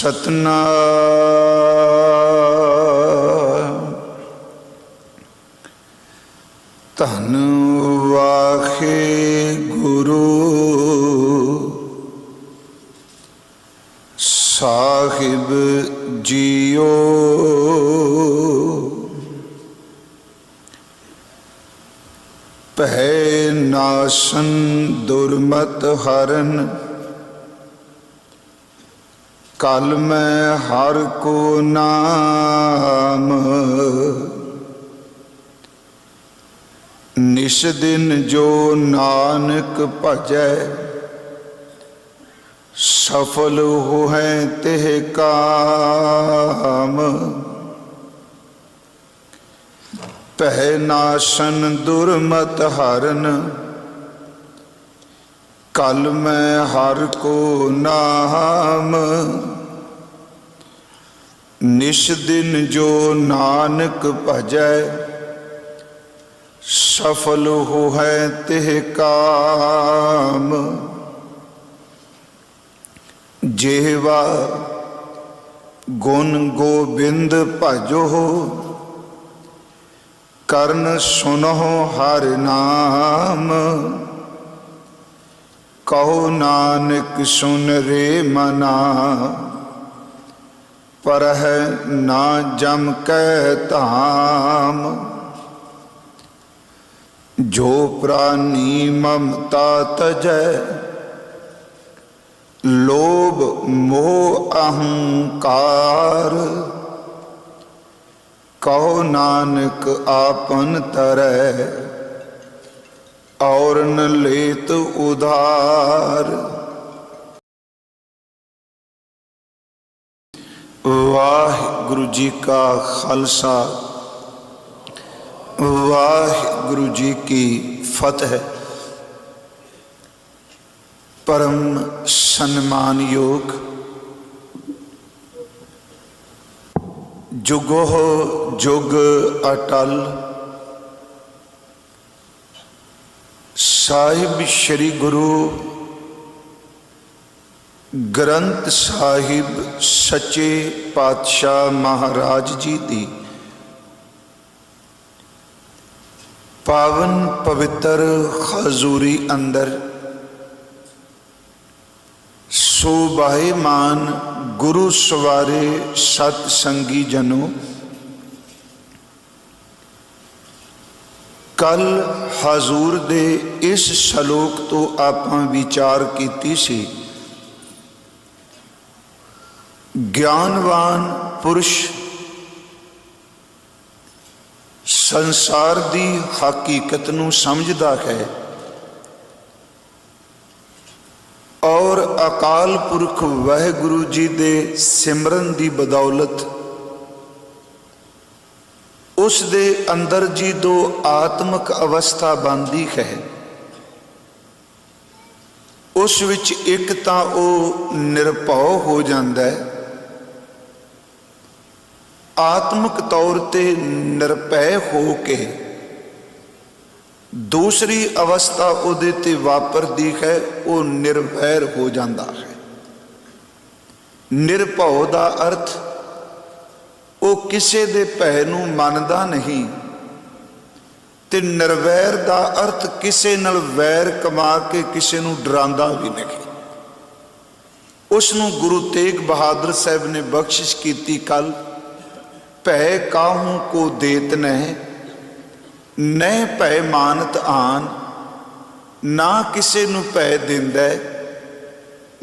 सतनाम। धन वाहे गुरु साहिब जियो, भय नासन दुर्मत हरन, कल मैं हर को नाम। निस दिन जो नानक भजै, सफल होए तेह काम। भय नाशन दुर्मत हरन, कल मैं हर को नाम। निस दिन जो नानक भजै, सफल होए तेह काम। जेवा गुण गोबिंद भजो, करन सुनो हर नाम। कहो नानक सुन रे मना, परह ना जम कै धाम। जो प्राणी ममता तजै, लोभ मोह अहंकार। कहो नानक आपन तरह, और न लेत उधार। वाहिगुरु जी का खालसा, वाहिगुरु जी की फतेह। परम सम्मान योग जुगो जुग अटल, साहिब श्री गुरु ग्रंथ साहिब सच्चे पातशाह महाराज जी दी पावन पवित्र हजूरी अंदर शोभायमान गुरु सवारे सतसंगी जनों, कल हजूर दे इस शलोक तो आपां विचार कीती सी। ज्ञानवान पुरुष संसार दी हकीकत नूं समझदा है और अकाल पुरख वाहिगुरु जी दे सिमरन दी बदौलत उस दे अंदर जी दो आत्मक अवस्था बनती है। उस विच एक तां ओ निरभौ हो जाता है, आत्मक तौर ते निरभय हो के। दूसरी अवस्था उहदे ते वापरदी है, वो निर्वैर हो जाता है। निरभौ दा अर्थ वो किसे दे भै नूं मनदा नहीं, ते निर्वैर दा अर्थ किसे नाल वैर कमा के किसे नूं डरांदा भी नहीं। उसनूं गुरु तेग बहादुर साहब ने बख्शिश कीती कल, भै काहू को देत नहीं, न भै मानत आन। ना किसे नूं भै दिंदा,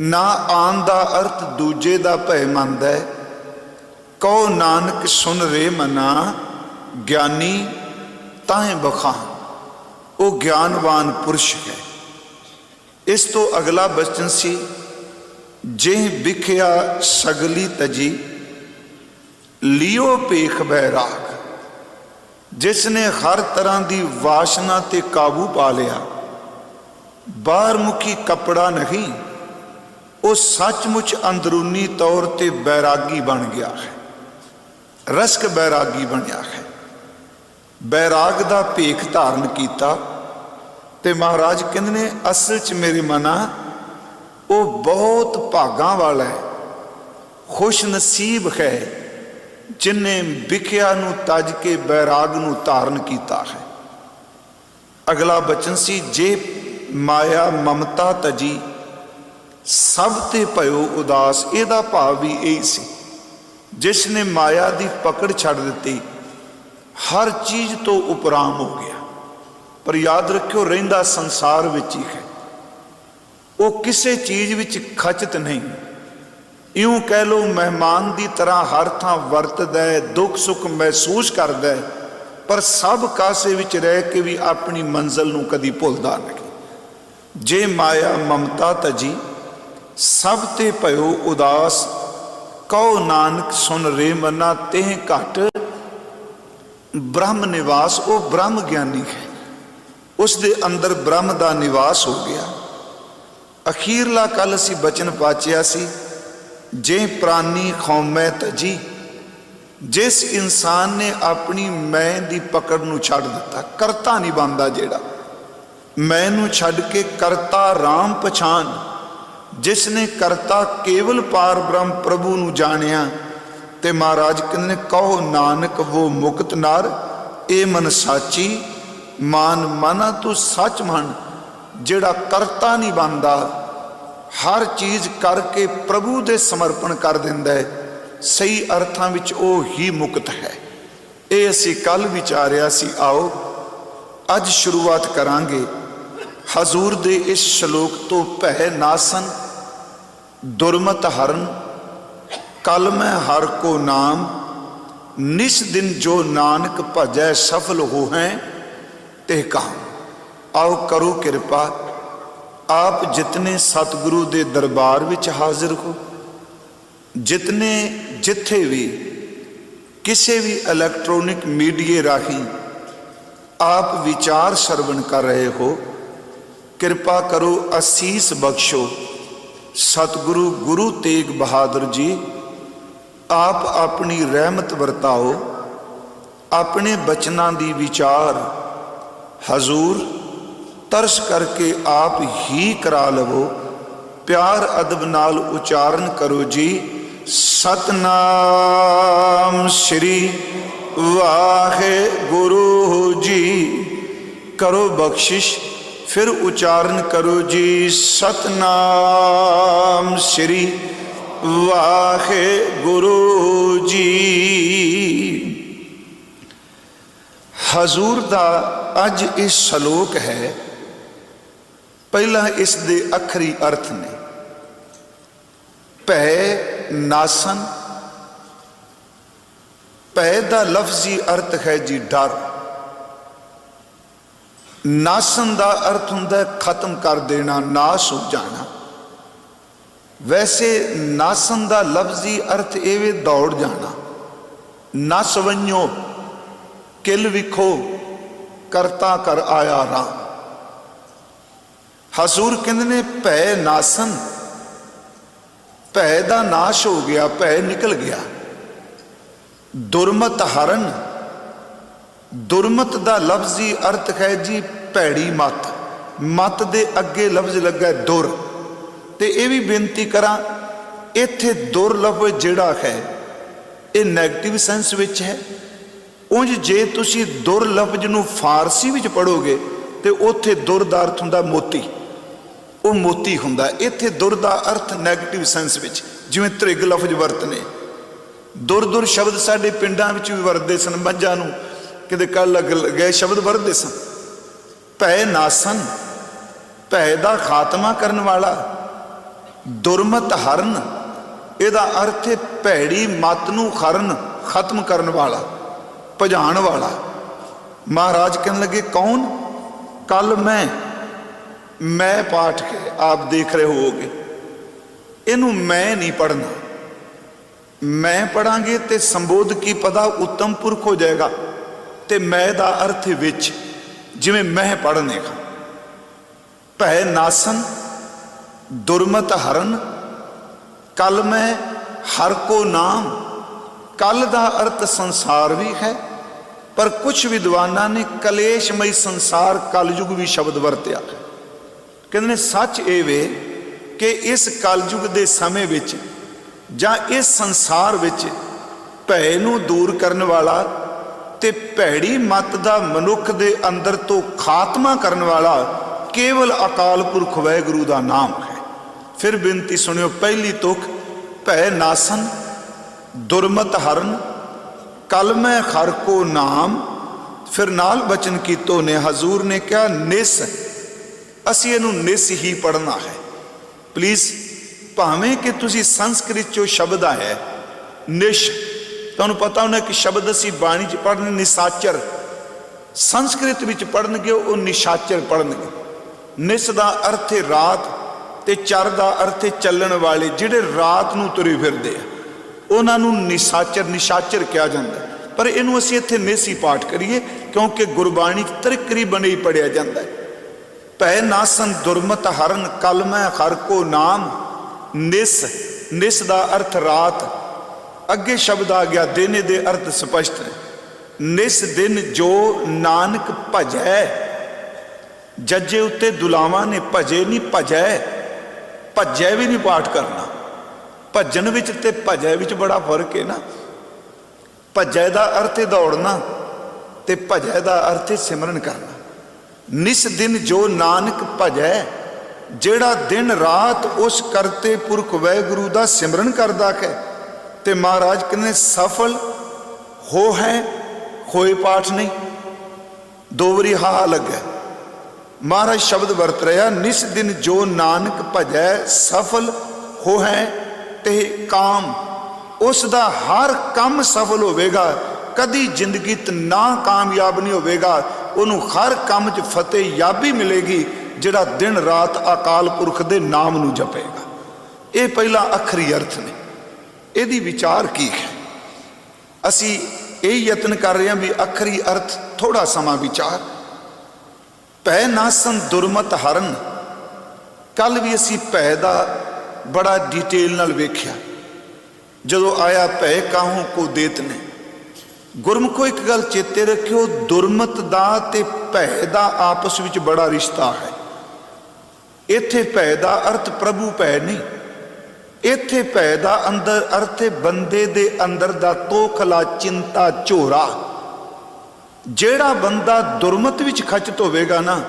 ना आन दा अर्थ दूजे दा भै मनदा। कहो नानक सुन रे मना, ज्ञानी ताहें बखान। वो ज्ञानवान पुरुष है। इस तो अगला बचन सी, जिह बिखिया सगली तजी, लियो पेख बैराग। जिसने हर तरह की वासना ते काबू पा लिया, बाहर मुखी कपड़ा नहीं, वो सचमुच अंदरूनी तौर ते बैरागी बन गया है, रसक बैरागी बनया है। बैराग दा भेख धारण किया ते महाराज कहते ने असल च मेरे मना वो बहुत भागां वाला है। खुश नसीब है जिन्हें विख्या नूं तज के बैराग नूं धारण किया है। अगला बचन सी, जे माया ममता तजी सब ते भयो उदास। इहदा भाव भी यही सी, जिसने माया की पकड़ छड़ दी, हर चीज़ तो उपराम हो गया। पर याद रखियो, रहिंदा संसार विच ही है, वो किसी चीज़ विच खचत नहीं। इउं कह लो मेहमान की तरह हर थां वरतदा है, दुख सुख महसूस करदा है, पर सब कासे विच रह के भी अपनी मंजिल नूं कदी भुलदा नहीं। जे माया ममता तजी सब ते भयो उदास, कहो नानक सुन रे मना तेह घट ब्रह्म निवास। वो ब्रह्म ज्ञानी है, उस दे अंदर ब्रह्म का निवास हो गया। अखीरला कल असी बचन पाचिया सी, जे प्राणी खौमै तजी। जिस इंसान ने अपनी मैं की पकड़ नूं छड़ दिता, करता नहीं बनता, जेड़ा मैं नूं छड़ के करता राम पछान। जिसने करता केवल पार ब्रह्म प्रभु नूं जानिया, ते महाराज कहने कहो नानक वो मुक्त नार, ए मन साची मान माना तू सच मन। जेड़ा करता नहीं बनता, हर चीज़ करके प्रभु दे समर्पण कर दिंदा है, सही अर्थां विच वो ही मुक्त है। ये असी कल विचारिया सी। आओ अज शुरुआत करांगे हजूर दे इस श्लोक तो, भय नासन दुर्मत हरन कल मैं हर को नाम, निस दिन जो नानक भजै सफल हो हैं ते काम। आओ करो कृपा, आप जितने सतगुरु दे दरबार विच हाजिर हो, जितने जिथे भी किसी भी इलैक्ट्रॉनिक मीडिया राही आप विचार श्रवण कर रहे हो, कृपा करो असीस बख्शो सतगुरु गुरु तेग बहादुर जी। आप अपनी रहमत वरताओ, अपने बचनां दी विचार हजूर तरस करके आप ही करा लवो। प्यार अदब नाल उचारण करो जी, सतनाम श्री वाहे गुरु जी। करो बख्शिश, फिर उचारण करो जी, सतनाम श्री वाहे गुरु जी। हजूर दा अज इस श्लोक है, पहला इस दे अखरी अर्थ ने। भय नासन, भय दा लफ्जी अर्थ है जी डर। नासन दा अर्थ हुंदा है खत्म कर देना, नाश हो जाना। वैसे नासन दा लफ्जी अर्थ एवे दौड़ जाना। नस वंजो किल विखो करता कर आया राम। हजूर कहते ने भय नासन, भय का नाश हो गया, भय निकल गया। दुरमत हरन, दुरमत का लफ्जी अर्थ है जी भैड़ी मत। मत दे अगे लफ्ज लगा दुर। ते ये भी बेनती करा, इत्थे दुर लफ्ज जिहड़ा है ये नैगेटिव सेंस विच है। उंज जे तुसी दुर लफ्ज नूं फारसी विच पढ़ोगे तो उत्थे दुर दा अर्थ हुंदा मोती, वो मोती हुंदा। इत्थे दुर दा अर्थ नैगेटिव सेंस विच, जिवें त्रिग लफ्ज वरतने। दुर दुर शब्द साडे पिंडां विच भी वरतदे सन, मੱਝਾਂ नूं किते कल गए शब्द वरतदे सन। भय नासन, भय दा खात्मा करन वाला। दुरमत हरन, इहदा अर्थ है भैड़ी मत नूं खरन, खत्म करन वाला, भजाण वाला। महाराज कहन लगे कौन? कल मैं पाठ है आप देख रहे होगे, इनू मैं नहीं पढ़ना। मैं पढ़ांगे तो संबोध की पदा उत्तम पुरख हो जाएगा। तो मैं दा अर्थ विच जिवें मैं पढ़ने का। भय नासन, दुरमत हरन, कल मैं हर को नाम। कल दा अर्थ संसार भी है, पर कुछ विद्वाना ने कलेशमई संसार कलयुग भी शब्द वरत्या। कहते सच ये वे कि इस कलयुग के समय विच ਜਾਂ ਇਸ ਸੰਸਾਰ ਵਿੱਚ ਭੈ ਨੂੰ ਦੂਰ ਕਰਨ ਵਾਲਾ ਤੇ ਭੈੜੀ ਮੱਤ ਦਾ ਮਨੁੱਖ ਦੇ ਅੰਦਰ ਤੋਂ ਖਾਤਮਾ ਕਰਨ ਵਾਲਾ ਕੇਵਲ ਅਕਾਲ ਪੁਰਖ ਵਾਹਿਗੁਰੂ ਦਾ ਨਾਮ ਹੈ। ਫਿਰ ਬੇਨਤੀ ਸੁਣਿਓ, ਪਹਿਲੀ ਤੁਕ ਭੈ ਨਾਸਨ ਦੁਰਮਤ ਹਰਨ ਕਲਮੈ ਖਰ ਕੋ ਨਾਮ। ਫਿਰ ਨਾਲ ਬਚਨ ਕੀਤੋ ਨੇ, ਹਜ਼ੂਰ ਨੇ ਕਿਹਾ ਨਿਸ, ਅਸੀਂ ਇਹਨੂੰ ਨਿਸ ਹੀ ਪੜ੍ਹਨਾ ਹੈ। ਪਲੀਜ਼, ਭਾਵੇਂ ਕਿ ਤੁਸੀਂ ਸੰਸਕ੍ਰਿਤ ਚੋਂ ਸ਼ਬਦ ਆਇਆ ਨਿਸ਼, ਤੁਹਾਨੂੰ ਪਤਾ ਹੋਣਾ ਕਿ ਸ਼ਬਦ ਅਸੀਂ ਬਾਣੀ 'ਚ ਪੜ੍ਹਨੇ ਨਿਸਾਚਰ, ਸੰਸਕ੍ਰਿਤ ਵਿੱਚ ਪੜ੍ਹਨਗੇ ਉਹ ਨਿਸ਼ਾਚਰ ਪੜ੍ਹਨਗੇ। ਨਿਸ ਦਾ ਅਰਥ ਹੈ ਰਾਤ ਤੇ ਚਰ ਦਾ ਅਰਥ ਹੈ ਚੱਲਣ ਵਾਲੇ, ਜਿਹੜੇ ਰਾਤ ਨੂੰ ਤੁਰੇ ਫਿਰਦੇ ਆ ਉਹਨਾਂ ਨੂੰ ਨਿਸ਼ਾਚਰ ਕਿਹਾ ਜਾਂਦਾ। ਪਰ ਇਹਨੂੰ ਅਸੀਂ ਇੱਥੇ ਨਿਸ ਹੀ ਪਾਠ ਕਰੀਏ ਕਿਉਂਕਿ ਗੁਰਬਾਣੀ 'ਚ ਤਕਰੀਬਨ ਹੀ ਪੜ੍ਹਿਆ ਜਾਂਦਾ। ਭੈ ਨਾਸਨ ਦੁਰਮਤ ਹਰਨ ਕਲਮੈ ਖਰ ਕੋ ਨਾਮ। ਨਿਸ ਦਾ ਅਰਥ ਰਾਤ। ਅੱਗੇ ਸ਼ਬਦ ਆ ਗਿਆ ਦਿਨ, ਦੇ ਅਰਥ ਸਪਸ਼ਟ ਹੈ। ਨਿਸ ਦਿਨ ਜੋ ਨਾਨਕ ਭਜੈ, ਜੱਜੇ ਉੱਤੇ ਦੁਲਾਵਾਂ ਨੇ, ਭਜੇ ਨਹੀਂ ਭਜੈ, ਭਜੈ ਵੀ ਨਹੀਂ ਪਾਠ ਕਰਨਾ। ਭਜਨ ਵਿੱਚ ਤੇ ਭਜੈ ਵਿੱਚ ਬੜਾ ਫਰਕ ਹੈ ਨਾ। ਭਜੈ ਦਾ ਅਰਥ ਹੈ ਦੌੜਨਾ ਤੇ ਭਜੈ ਦਾ ਅਰਥ ਹੈ ਸਿਮਰਨ ਕਰਨਾ। ਨਿਸ ਦਿਨ ਜੋ ਨਾਨਕ ਭਜੈ, ਜਿਹੜਾ ਦਿਨ ਰਾਤ ਉਸ ਕਰਤੇ ਪੁਰਖ ਵਾਹਿਗੁਰੂ ਦਾ ਸਿਮਰਨ ਕਰਦਾ ਹੈ। ਤੇ ਮਹਾਰਾਜ ਕਹਿੰਦੇ ਸਫਲ ਹੋ ਹੈ, ਹੋਏ ਪਾਠ ਨਹੀਂ, ਦੋ ਵਾਰੀ ਹਾ ਲੱਗਾ। ਮਹਾਰਾਜ ਸ਼ਬਦ ਵਰਤ ਰਿਹਾ, ਨਿਸ ਦਿਨ ਜੋ ਨਾਨਕ ਭਜੈ ਸਫਲ ਹੋ ਹੈ ਤੇ ਕਾਮ, ਉਸ ਦਾ ਹਰ ਕੰਮ ਸਫਲ ਹੋਵੇਗਾ। ਕਦੀ ਜ਼ਿੰਦਗੀ 'ਚ ਨਾ ਕਾਮਯਾਬ ਨਹੀਂ ਹੋਵੇਗਾ, ਉਹਨੂੰ ਹਰ ਕੰਮ 'ਚ ਫਤਿਹ ਯਾਬੀ ਮਿਲੇਗੀ ਜਿਹੜਾ ਦਿਨ ਰਾਤ ਅਕਾਲ ਪੁਰਖ ਦੇ ਨਾਮ ਨੂੰ ਜਪੇਗਾ। ਇਹ ਪਹਿਲਾ ਅੱਖਰੀ ਅਰਥ ਨੇ। ਇਹਦੀ ਵਿਚਾਰ ਕੀ ਹੈ? ਅਸੀਂ ਇਹ ਯਤਨ ਕਰ ਰਹੇ ਹਾਂ ਵੀ ਅੱਖਰੀ ਅਰਥ ਥੋੜਾ ਸਮਾਂ ਵਿਚਾਰ। ਭੈ ਨਾਸਨ ਦੁਰਮਤ ਹਰਨ, ਕੱਲ ਵੀ ਅਸੀਂ ਭੈ ਦਾ ਬੜਾ ਡਿਟੇਲ ਨਾਲ ਵੇਖਿਆ। ਜਦੋਂ ਆਇਆ ਭੈ ਕਾਹੂ ਕੋ ਦੇਤ ਨੇ। ਗੁਰਮੁਖੋ ਇੱਕ ਗੱਲ ਚੇਤੇ ਰੱਖਿਓ, ਦੁਰਮਤ ਦਾ ਤੇ ਭੈ ਦਾ ਆਪਸ ਵਿੱਚ ਬੜਾ ਰਿਸ਼ਤਾ ਹੈ। ਇੱਥੇ ਭੈ ਦਾ ਅਰਥ ਪ੍ਰਭੂ ਭੈ ਨਹੀਂ, ਇੱਥੇ ਭੈ ਦਾ ਅੰਦਰ ਅਰਥ ਹੈ ਬੰਦੇ ਦੇ ਅੰਦਰ ਦਾ ਤੋਖਲਾ ਚਿੰਤਾ ਝੋਰਾ। ਜਿਹੜਾ ਬੰਦਾ ਦੁਰਮਤ ਵਿੱਚ ਖਚਤ ਹੋਵੇਗਾ ਨਾ,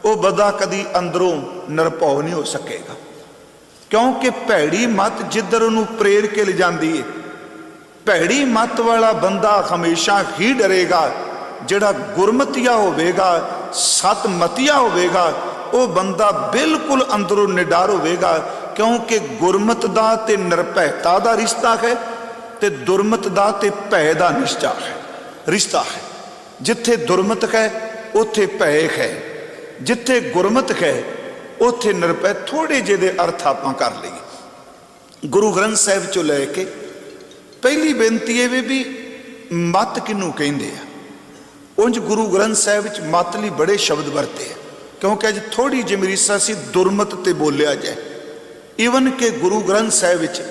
ਉਹ ਬੰਦਾ ਕਦੀ ਅੰਦਰੋਂ ਨਿਰਭਉ ਨਹੀਂ ਹੋ ਸਕੇਗਾ, ਕਿਉਂਕਿ ਭੈੜੀ ਮੱਤ ਜਿੱਧਰ ਉਹਨੂੰ ਪ੍ਰੇਰ ਕੇ ਲਿਜਾਂਦੀ ਹੈ। ਭੈੜੀ ਮੱਤ ਵਾਲਾ ਬੰਦਾ ਹਮੇਸ਼ਾ ਹੀ ਡਰੇਗਾ। ਜਿਹੜਾ ਗੁਰਮਤੀਆ ਹੋਵੇਗਾ, ਸਤਮਤੀਆ ਹੋਵੇਗਾ, ਉਹ ਬੰਦਾ ਬਿਲਕੁਲ ਅੰਦਰੋਂ ਨਿਡਰ ਹੋਵੇਗਾ, ਕਿਉਂਕਿ ਗੁਰਮਤ ਦਾ ਤੇ ਨਿਰਭੈਤਾ ਦਾ ਰਿਸ਼ਤਾ ਹੈ ਤੇ ਦੁਰਮਤ ਦਾ ਤੇ ਭੈ ਦਾ ਰਿਸ਼ਤਾ ਹੈ। ਜਿੱਥੇ ਦੁਰਮਤ ਹੈ ਉੱਥੇ ਭੈ ਹੈ, ਜਿੱਥੇ ਗੁਰਮਤ ਹੈ ਉੱਥੇ ਨਿਰਭੈ। ਥੋੜੇ ਜਿਹੇ ਦੇ ਅਰਥ ਆਪਾਂ ਕਰ ਲਈਏ। ਗੁਰੂ ਗ੍ਰੰਥ ਸਾਹਿਬ ਚੋਂ ਲੈ ਕੇ ਪਹਿਲੀ ਬੇਨਤੀ ਇਹ ਵੀ ਮੱਤ ਕਿਹਨੂੰ ਕਹਿੰਦੇ ਆ। ਉਂਝ ਗੁਰੂ ਗ੍ਰੰਥ ਸਾਹਿਬ ਵਿੱਚ ਮੱਤ ਲਈ ਬੜੇ ਸ਼ਬਦ ਵਰਤੇ ਆ, ਕਿਉਂਕਿ ਅੱਜ ਥੋੜੀ ਜਿਹੀ ਮਰੀਸਾ ਸੀ ਦੁਰਮਤ ਤੇ ਬੋਲਿਆ ਜਾਏ। ਈਵਨ ਕਿ ਗੁਰੂ ਗ੍ਰੰਥ ਸਾਹਿਬ ਵਿੱਚ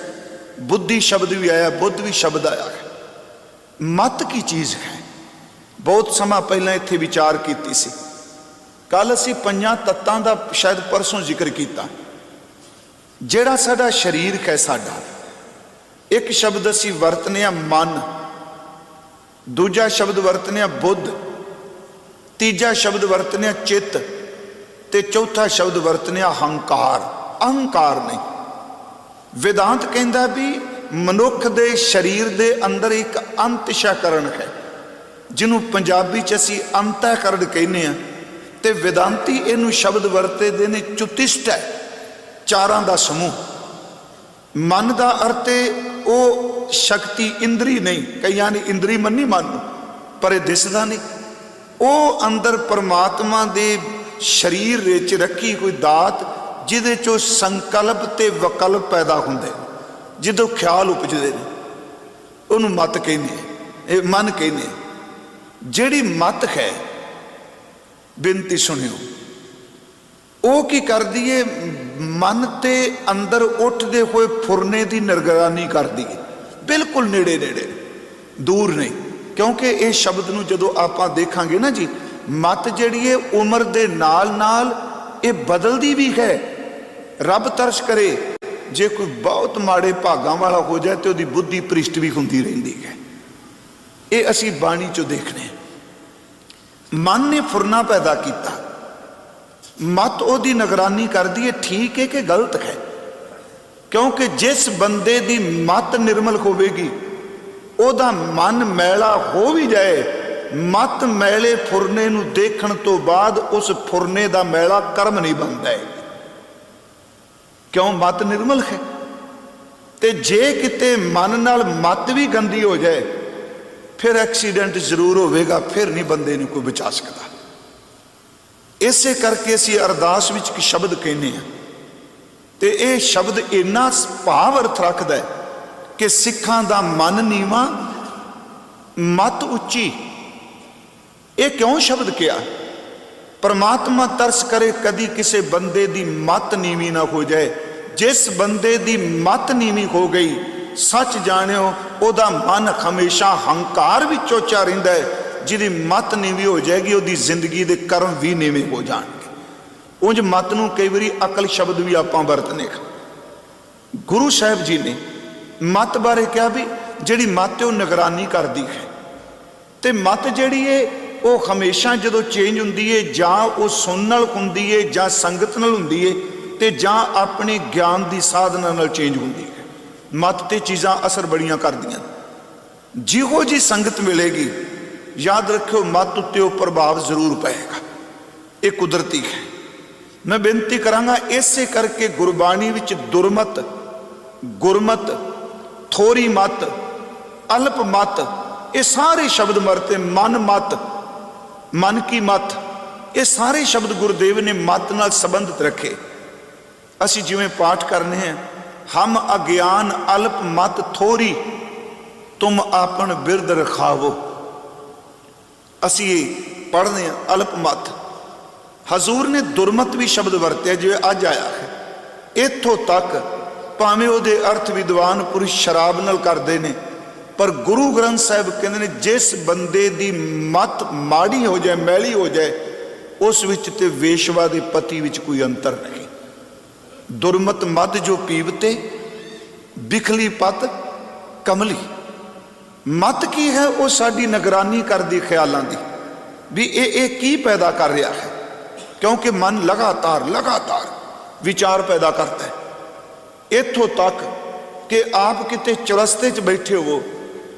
ਬੁੱਧੀ ਸ਼ਬਦ ਵੀ ਆਇਆ, ਬੁੱਧ ਵੀ ਸ਼ਬਦ ਆਇਆ ਹੈ। ਮੱਤ ਕੀ ਚੀਜ਼ ਹੈ? ਬਹੁਤ ਸਮਾਂ ਪਹਿਲਾਂ ਇੱਥੇ ਵਿਚਾਰ ਕੀਤੀ ਸੀ। ਕੱਲ ਅਸੀਂ 5 ਤੱਤਾਂ ਦਾ ਸ਼ਾਇਦ ਪਰਸੋਂ ਜ਼ਿਕਰ ਕੀਤਾ। ਜਿਹੜਾ ਸਾਡਾ ਸਰੀਰ ਹੈ, ਸਾਡਾ ਇੱਕ ਸ਼ਬਦ ਅਸੀਂ ਵਰਤਨੇ ਆ ਮਨ, ਦੂਜਾ ਸ਼ਬਦ ਵਰਤਨੇ ਆ ਬੁੱਧ, ਤੀਜਾ ਸ਼ਬਦ ਵਰਤਨੇ ਆ ਚਿੱਤ ਤੇ ਚੌਥਾ ਸ਼ਬਦ ਵਰਤਨੇ ਆ ਹੰਕਾਰ। ਅਹੰਕਾਰ ਨਹੀਂ। ਵਿਦਾਂਤ ਕਹਿੰਦਾ ਵੀ ਮਨੁੱਖ ਦੇ ਸਰੀਰ ਦੇ ਅੰਦਰ ਇੱਕ ਅੰਤਸ਼ਕਰਨ ਹੈ, ਜਿਹਨੂੰ ਪੰਜਾਬੀ 'ਚ ਅਸੀਂ ਅੰਤःਕਰਣ ਕਹਿੰਦੇ ਆ, ਤੇ ਵਿਦਾਂਤੀ ਇਹਨੂੰ ਸ਼ਬਦ ਵਰਤਦੇ ਨੇ ਚੁਤਿਸ਼ਟ ਹੈ, ਚਾਰਾਂ ਦਾ ਸਮੂਹ। ਮਨ ਦਾ ਅਰਥ ਉਹ ਸ਼ਕਤੀ, ਇੰਦਰੀ ਨਹੀਂ। ਕਈਆਂ ਨੇ ਇੰਦਰੀ ਮੰਨੀ ਮਨ ਨੂੰ, ਪਰ ਇਹ ਦਿਸਦਾ ਨਹੀਂ। ਉਹ ਅੰਦਰ ਪਰਮਾਤਮਾ ਦੇ ਸਰੀਰ ਵਿੱਚ ਰੱਖੀ ਕੋਈ ਦਾਤ, ਜਿਹਦੇ ਚੋਂ ਸੰਕਲਪ ਤੇ ਵਿਕਲਪ ਪੈਦਾ ਹੁੰਦੇ, ਜਦੋਂ ਖਿਆਲ ਉਪਜਦੇ ਨੇ, ਉਹਨੂੰ ਮਤ ਕਹਿੰਦੇ, ਇਹ ਮਨ ਕਹਿੰਦੇ। ਜਿਹੜੀ ਮਤ ਹੈ, ਬੇਨਤੀ ਸੁਣਿਓ, ਉਹ ਕੀ ਕਰਦੀ ਏ? ਮਨ ਤੇ ਅੰਦਰ ਉੱਠਦੇ ਹੋਏ ਫੁਰਨੇ ਦੀ ਨਿਗਰਾਨੀ ਕਰਦੀ ਹੈ, ਬਿਲਕੁਲ ਨੇੜੇ ਨੇੜੇ, ਦੂਰ ਨਹੀਂ। ਕਿਉਂਕਿ ਇਹ ਸ਼ਬਦ ਨੂੰ ਜਦੋਂ ਆਪਾਂ ਦੇਖਾਂਗੇ ਨਾ ਜੀ, ਮਤ ਜਿਹੜੀ ਹੈ ਉਮਰ ਦੇ ਨਾਲ ਨਾਲ ਇਹ ਬਦਲਦੀ ਵੀ ਹੈ। ਰੱਬ ਤਰਸ ਕਰੇ जे कोई बहुत माड़े भागां वाला हो जाए तो उसकी बुद्धि भ्रिष्ट भी होंदी रहिंदी है। ये असी बाणी चो देखने। मन ने फुरना पैदा किया, मत ओदी निगरानी करदी है ठीक है कि गलत है, क्योंकि जिस बंदे दी मत निर्मल होवेगी ओदा मन मैला हो भी जाए, मत मैले फुरने नूं देखण तो बाद उस फुरने दा मैला कर्म नहीं बनता है, क्यों? मत निर्मल है। ते जे किते मन नाल मत भी गंदी हो जाए फिर एक्सीडेंट जरूर होवेगा, फिर नहीं बंदे नूं कोई बचा सकता। इसे करके असीं अरदास विच एक शब्द कहने हैं ते यह शब्द इन्ना भाव अर्थ रखता है कि सिखां दा मन नीवा मत उच्ची। ये क्यों शब्द किया? परमात्मा तरस करे कदी किसी बंदे दी मत नीवी ना हो जाए। जिस बंदे दी मत नीवी हो गई, सच जानियो ओदा मन हमेशा हंकार विच चोचा रहिंदा है। जिहदी मत नीवी हो जाएगी उसकी जिंदगी के कर्म भी नीवे हो जाएंगे। उंज मत नूं कई बारी अकल शब्द भी आपां वरतने। गुरु साहिब जी ने मत बारे कहा भी जिहड़ी मत है निगरानी करती है, तो मत जिहड़ी है वो हमेशा जो चेंज हुंदी है, जां वो सुनन नाल हुंदी है, जां संगत नाल हुंदी है, ते जां अपने ज्ञान की साधना नाल चेंज हुंदी है। मत ते चीज़ां असर बड़ियां करदियां। जिहो जी संगत मिलेगी, याद रखियो मत उत्ते वो प्रभाव जरूर पेगा, ये कुदरती है। मैं बेनती करांगा इसे करके गुरबाणी विच दुरमत, गुरमत, थोरी मत, अल्प मत, ये सारे शब्द मरते। मन मत, मन की मत, ये सारे शब्द गुरुदेव ने मत नाल संबंधित रखे। असी जिवें पाठ करने हैं, हम अज्ञान अल्प मत थोरी, तुम आपन बिरद रखावो। असी पढ़ने अल्प मत। हजूर ने दुरमत भी शब्द वरत्या जिवें अज आया है। इत्थों तक भावें उहदे अर्थ विद्वान पुरुष शराब नाल करदे ने, पर गुरु ग्रंथ साहिब कहते हैं जिस बंदे दी मत माड़ी हो जाए, मैली हो जाए, उस विच ते वेशवा दे पति विच कोई अंतर नहीं। दुरमत मद जो पीवते, बिखली पत कमली। मत की है वो साडी निगरानी करदी ख्यालों की भी ये की पैदा कर रहा है, क्योंकि मन लगातार लगातार विचार पैदा करता है। इत्थों तक कि आप किते चौरस्ते च बैठे हो,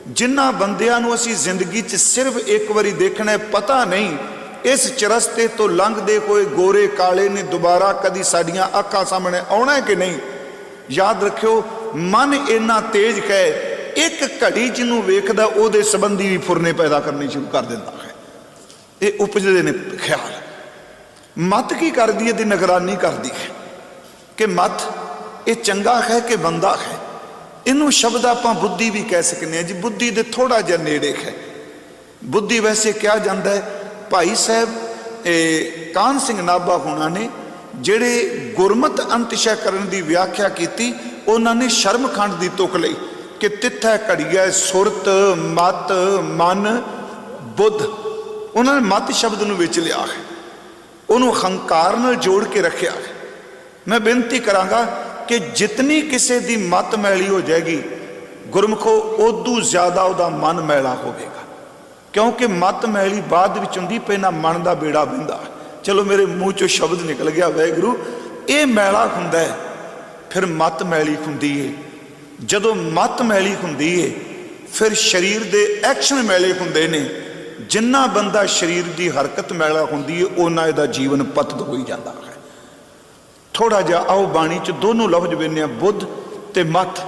जिन्हां बंदियां नूं असीं जिंदगी च सिर्फ एक बारी देखना है, पता नहीं इस चौरस्ते तो लंघदे हुए गोरे काले ने दोबारा कदी साडियां अखां सामने आउणा है कि नहीं। याद रखियो मन इन्ना तेज है, एक घड़ी जिन्हों वेखदा उहदे संबंधी भी फुरने पैदा करने शुरू कर दिंदा है। ये उपजदे ने ख्याल। मत की करदी है? निगरानी करदी है कि मत ये चंगा है कि बंदा है। इनू शब्द आपां बुद्धि भी कह सकते हैं जी, बुद्धि दे थोड़ा जिहा नेड़े है। बुद्धि वैसे क्या जाता है, भाई साहब कान सिंह नाभा होना ने जिहड़े गुरमत अंतशयकरण की व्याख्या की, उन्होंने शर्मखंड की तुक लई कि तिथा घड़िया सुरत मत मन बुद्ध। उन्होंने मत शब्द नूं विच लिया है, उन्होंने हंकार नाल जोड़ के रखा है। मैं बेनती करांगा कि जितनी किसी की मत मैली हो जाएगी, गुरमुखो उदू ज्यादा उहदा मन मैला होवेगा, क्योंकि मत मैली बाद विच हुंदी, पहला मन का बेड़ा बहिंदा। चलो मेरे मूँह चों शब्द निकल गया, वाहिगुरू ये मैला हुंदा है, फिर मत मैली हुंदी है। जदों मत मैली हुंदी है फिर शरीर दे एक्शन मैले हुंदे ने। जिन्ना बंदा शरीर की हरकत मैला हुंदी है, उन्ना इहदा जीवन पतत होई जांदा है। थोड़ा जिहा आओ बाणी च दोनों लफ्ज वेखने, बुद्ध ते मत।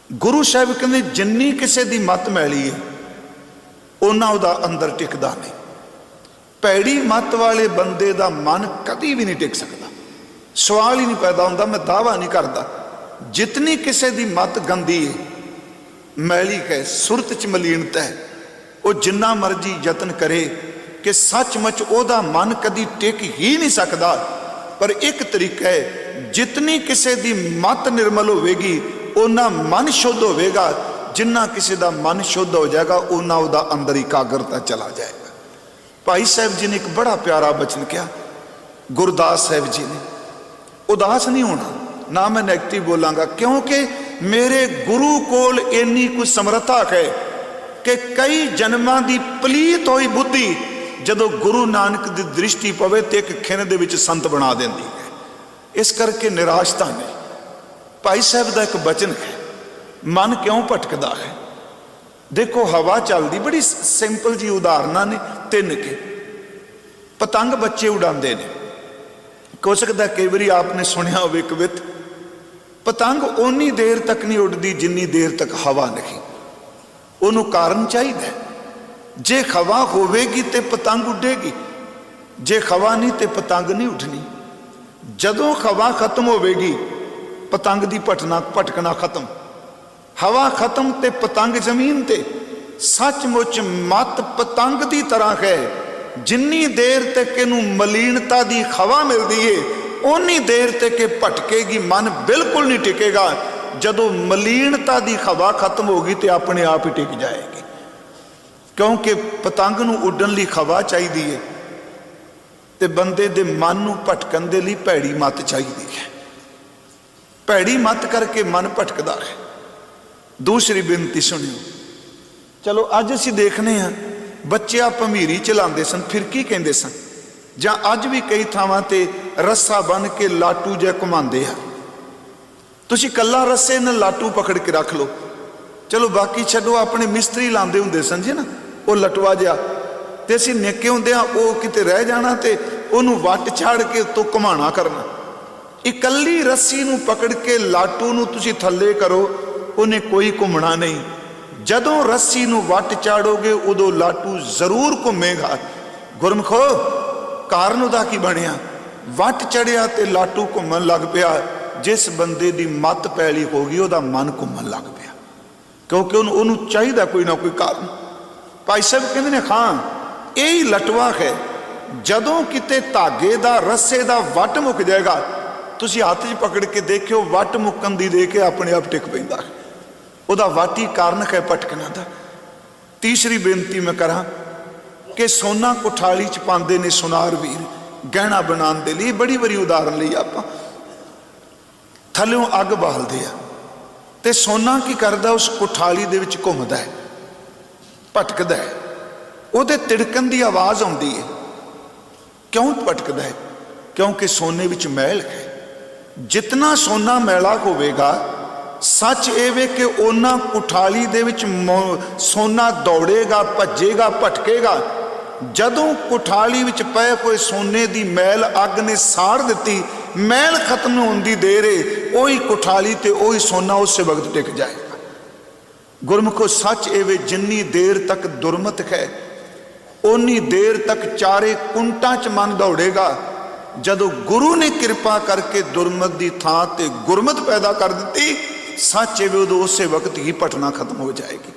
गुरु साहिब कहंदे जिन्नी किसी की मत मैली है, उन्ना उहदा अंदर टिकदा नहीं। भैड़ी मत वाले बंदे का मन कभी भी नहीं टिक सकता। सवाल ही नहीं पैदा होता। मैं दावा नहीं करता, जितनी किसी की मत गंदी है, मैली है, सुरत च मलीनता है, वो जिन्ना मर्जी यतन करे कि सचमुच ओदा मन कभी टिक ही नहीं सकता। पर एक तरीका है, जितनी किसी की मत निर्मल होगी उन्ना मन शुद्ध होगा। जिन्ना किसी का मन शुद्ध हो जाएगा, उन्ना उहदा अंदर एकाग्रता चला जाएगा। भाई साहब जी ने एक बड़ा प्यारा बचन किया, गुरदास साहब जी ने, उदास नहीं होना, ना मैं नैगेटिव बोलांगा, क्योंकि मेरे गुरु कोल इन्नी कोई समर्था है कि कई जन्मां दी पलीत हुई बुद्धि जदों गुरु नानक की दृष्टि पवे तो एक खिन दे विच संत बना देंदी है। इस करके निराशता ने भाई साहब का एक बचन है, मन क्यों भटकदा है। देखो हवा चलती, बड़ी सिंपल जी उदाहरण ने तीन के। पतंग बच्चे उड़ाते हैं, हो सकता कई बार आपने सुनिया हो कवित, पतंग उन्नी देर तक नहीं उड़ती जिन्नी देर तक हवा नहीं। उन्होंने कारण चाहिए, जे हवा होवेगी तो पतंग उड़ेगी, जे हवा नहीं तो पतंग नहीं उठनी। जदों हवा खत्म होवेगी पतंग की भटकना खत्म, हवा खत्म तो पतंग जमीन ते। सचमुच मत पतंग की तरह है, जिन्नी देर तक इनू मलीनता की हवा मिलती है उन्नी देर तक भटकेगी, मन बिल्कुल नहीं टिकेगा। जदों मलीनता की हवा खत्म होगी तो अपने आप ही टिक जाएगी, क्योंकि पतंग नू उड़न लई हवा चाहिए है, तो बंदे दे मन नू भटकन दे लई भैड़ी मत चाहिए है। भैड़ी मत करके मन भटकदा है। दूसरी बेनती सुनियो, चलो अज असीं देखने हैं बच्चे आ भमीरी चलाते सन, फिरकी कहते सन, जां अज भी कई थावां ते रस्सा बन के लाटू जिहा घुमाते हैं। तुसीं कल्ला रस्से नाल लाटू पकड़ के रख लो, चलो बाकी छड्डो। अपने मिस्त्री लाते हुंदे सन जी ना वो लटवा जिहा, ते असीं निक्के हुंदिआं वो किते रह जाना ते उहनूं वट छाड़ के उत्तों घुमाना करना। इकल्ली रस्सी नूं पकड़ के लाटू नूं तुसीं थल्ले करो, उन्हें कोई घुमना नहीं। जदों रस्सी नूं वट चाड़ोगे उदों लाटू जरूर घूमेगा। गुरमुखो कारण उहदा की बनिया, वट चढ़िया ते लाटू घूमन लग पिया। जिस बंदे दी मत पैली हो गई उहदा मन घूमन लग पिया, क्योंकि उन्होंने चाहिए कोई ना कोई कारण। भाई साहब कहते हैं हाँ यही लटवा है, जदों किते धागे दा रस्से दा वट मुक जाएगा तुसीं हत्थ 'च पकड़ के देखियो, वट मुकन दी दे के अपने आप टिक पैंदा। उहदा वट ही कारण है भटकना दा। तीसरी बेनती मैं करा कि सोना कुठाली च पांदे ने सुनार वीर गहना बनाने दे लई। बड़ी बड़ी उदाहरण ली आपां, थल्लों अग बालदे आ ते सोना की करदा उस कुठाली दे विच घुमदा है, भटकदा है, उहदे तिड़कन की आवाज़ आउंदी है। क्यों भटकदा है? क्योंकि सोने विच मैल है। जितना सोना मैला होवेगा सच एवे कि ओना कुठाली दे विच सोना दौड़ेगा, भजेगा, भटकेगा। जदों कुठाली विच पए हुए सोने की मैल अग ने साड़ दिती, मैल खत्म होने की देर है, उही कुठाली ते उही सोना उस वक्त टिक जाएगा। गुरमुखो सच एवे जिन्नी देर तक दुरमत है उन्नी देर तक चारे कुंटां च मन दौड़ेगा। जदों गुरु ने कृपा करके दुरमत की थां ते गुरमत पैदा कर दी, सच एवे उदों उस वक्त ही भटना खत्म हो जाएगी।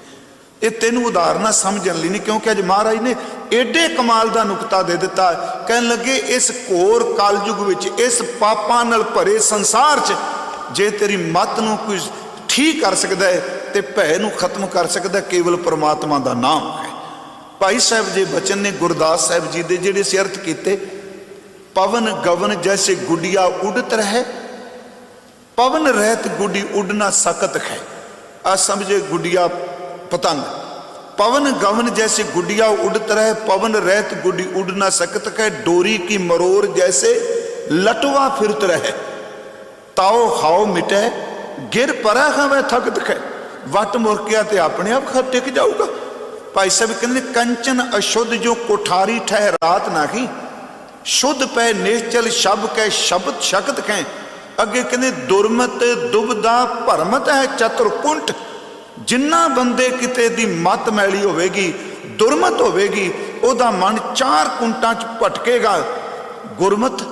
ये तीन उदाहरण समझण लई नहीं, क्योंकि अज महाराज ने एडे कमाल का नुकता दे दिता। कहन लगे इस घोर कलयुग विच, इस पापां नाल भरे संसार च जे तेरी मत नूं कोई ठीक कर सकता है तो भय नूं खत्म कर सकता, केवल परमात्मा का नाम है। भाई साहब जे बचन ने गुरदास साहब जी दे जिहड़े से अर्थ कीते, पवन गवन जैसे गुडिया उड़त रहे, पवन रहत गुडी उड़ना सकत है। आ समझे गुडिया पतंग, पवन गवन जैसे गुडिया उड़त रहे, पवन रहत गुडी उड़ना सकत है। डोरी की मरोर जैसे लटवा फिरत रहे, ताओ हाओ मिटे गिर परा हमें थकत है। वट मुरकिया तो अपने आप टिक जाऊगा। भाई साहब कहते कंचन अशुद्ध जो कोठारी ठहरात नाही, शुद्ध पै निश्चल शब कै शब्द शक्त कै। अगे कहते दुरमत दुबदा भरमत है चतुरकुंट। जिन्ना बंदे किते दी मत मैली होवेगी, दुरमत होवेगी, ओदा मन चार कुंटां च भटकेगा। गुरमत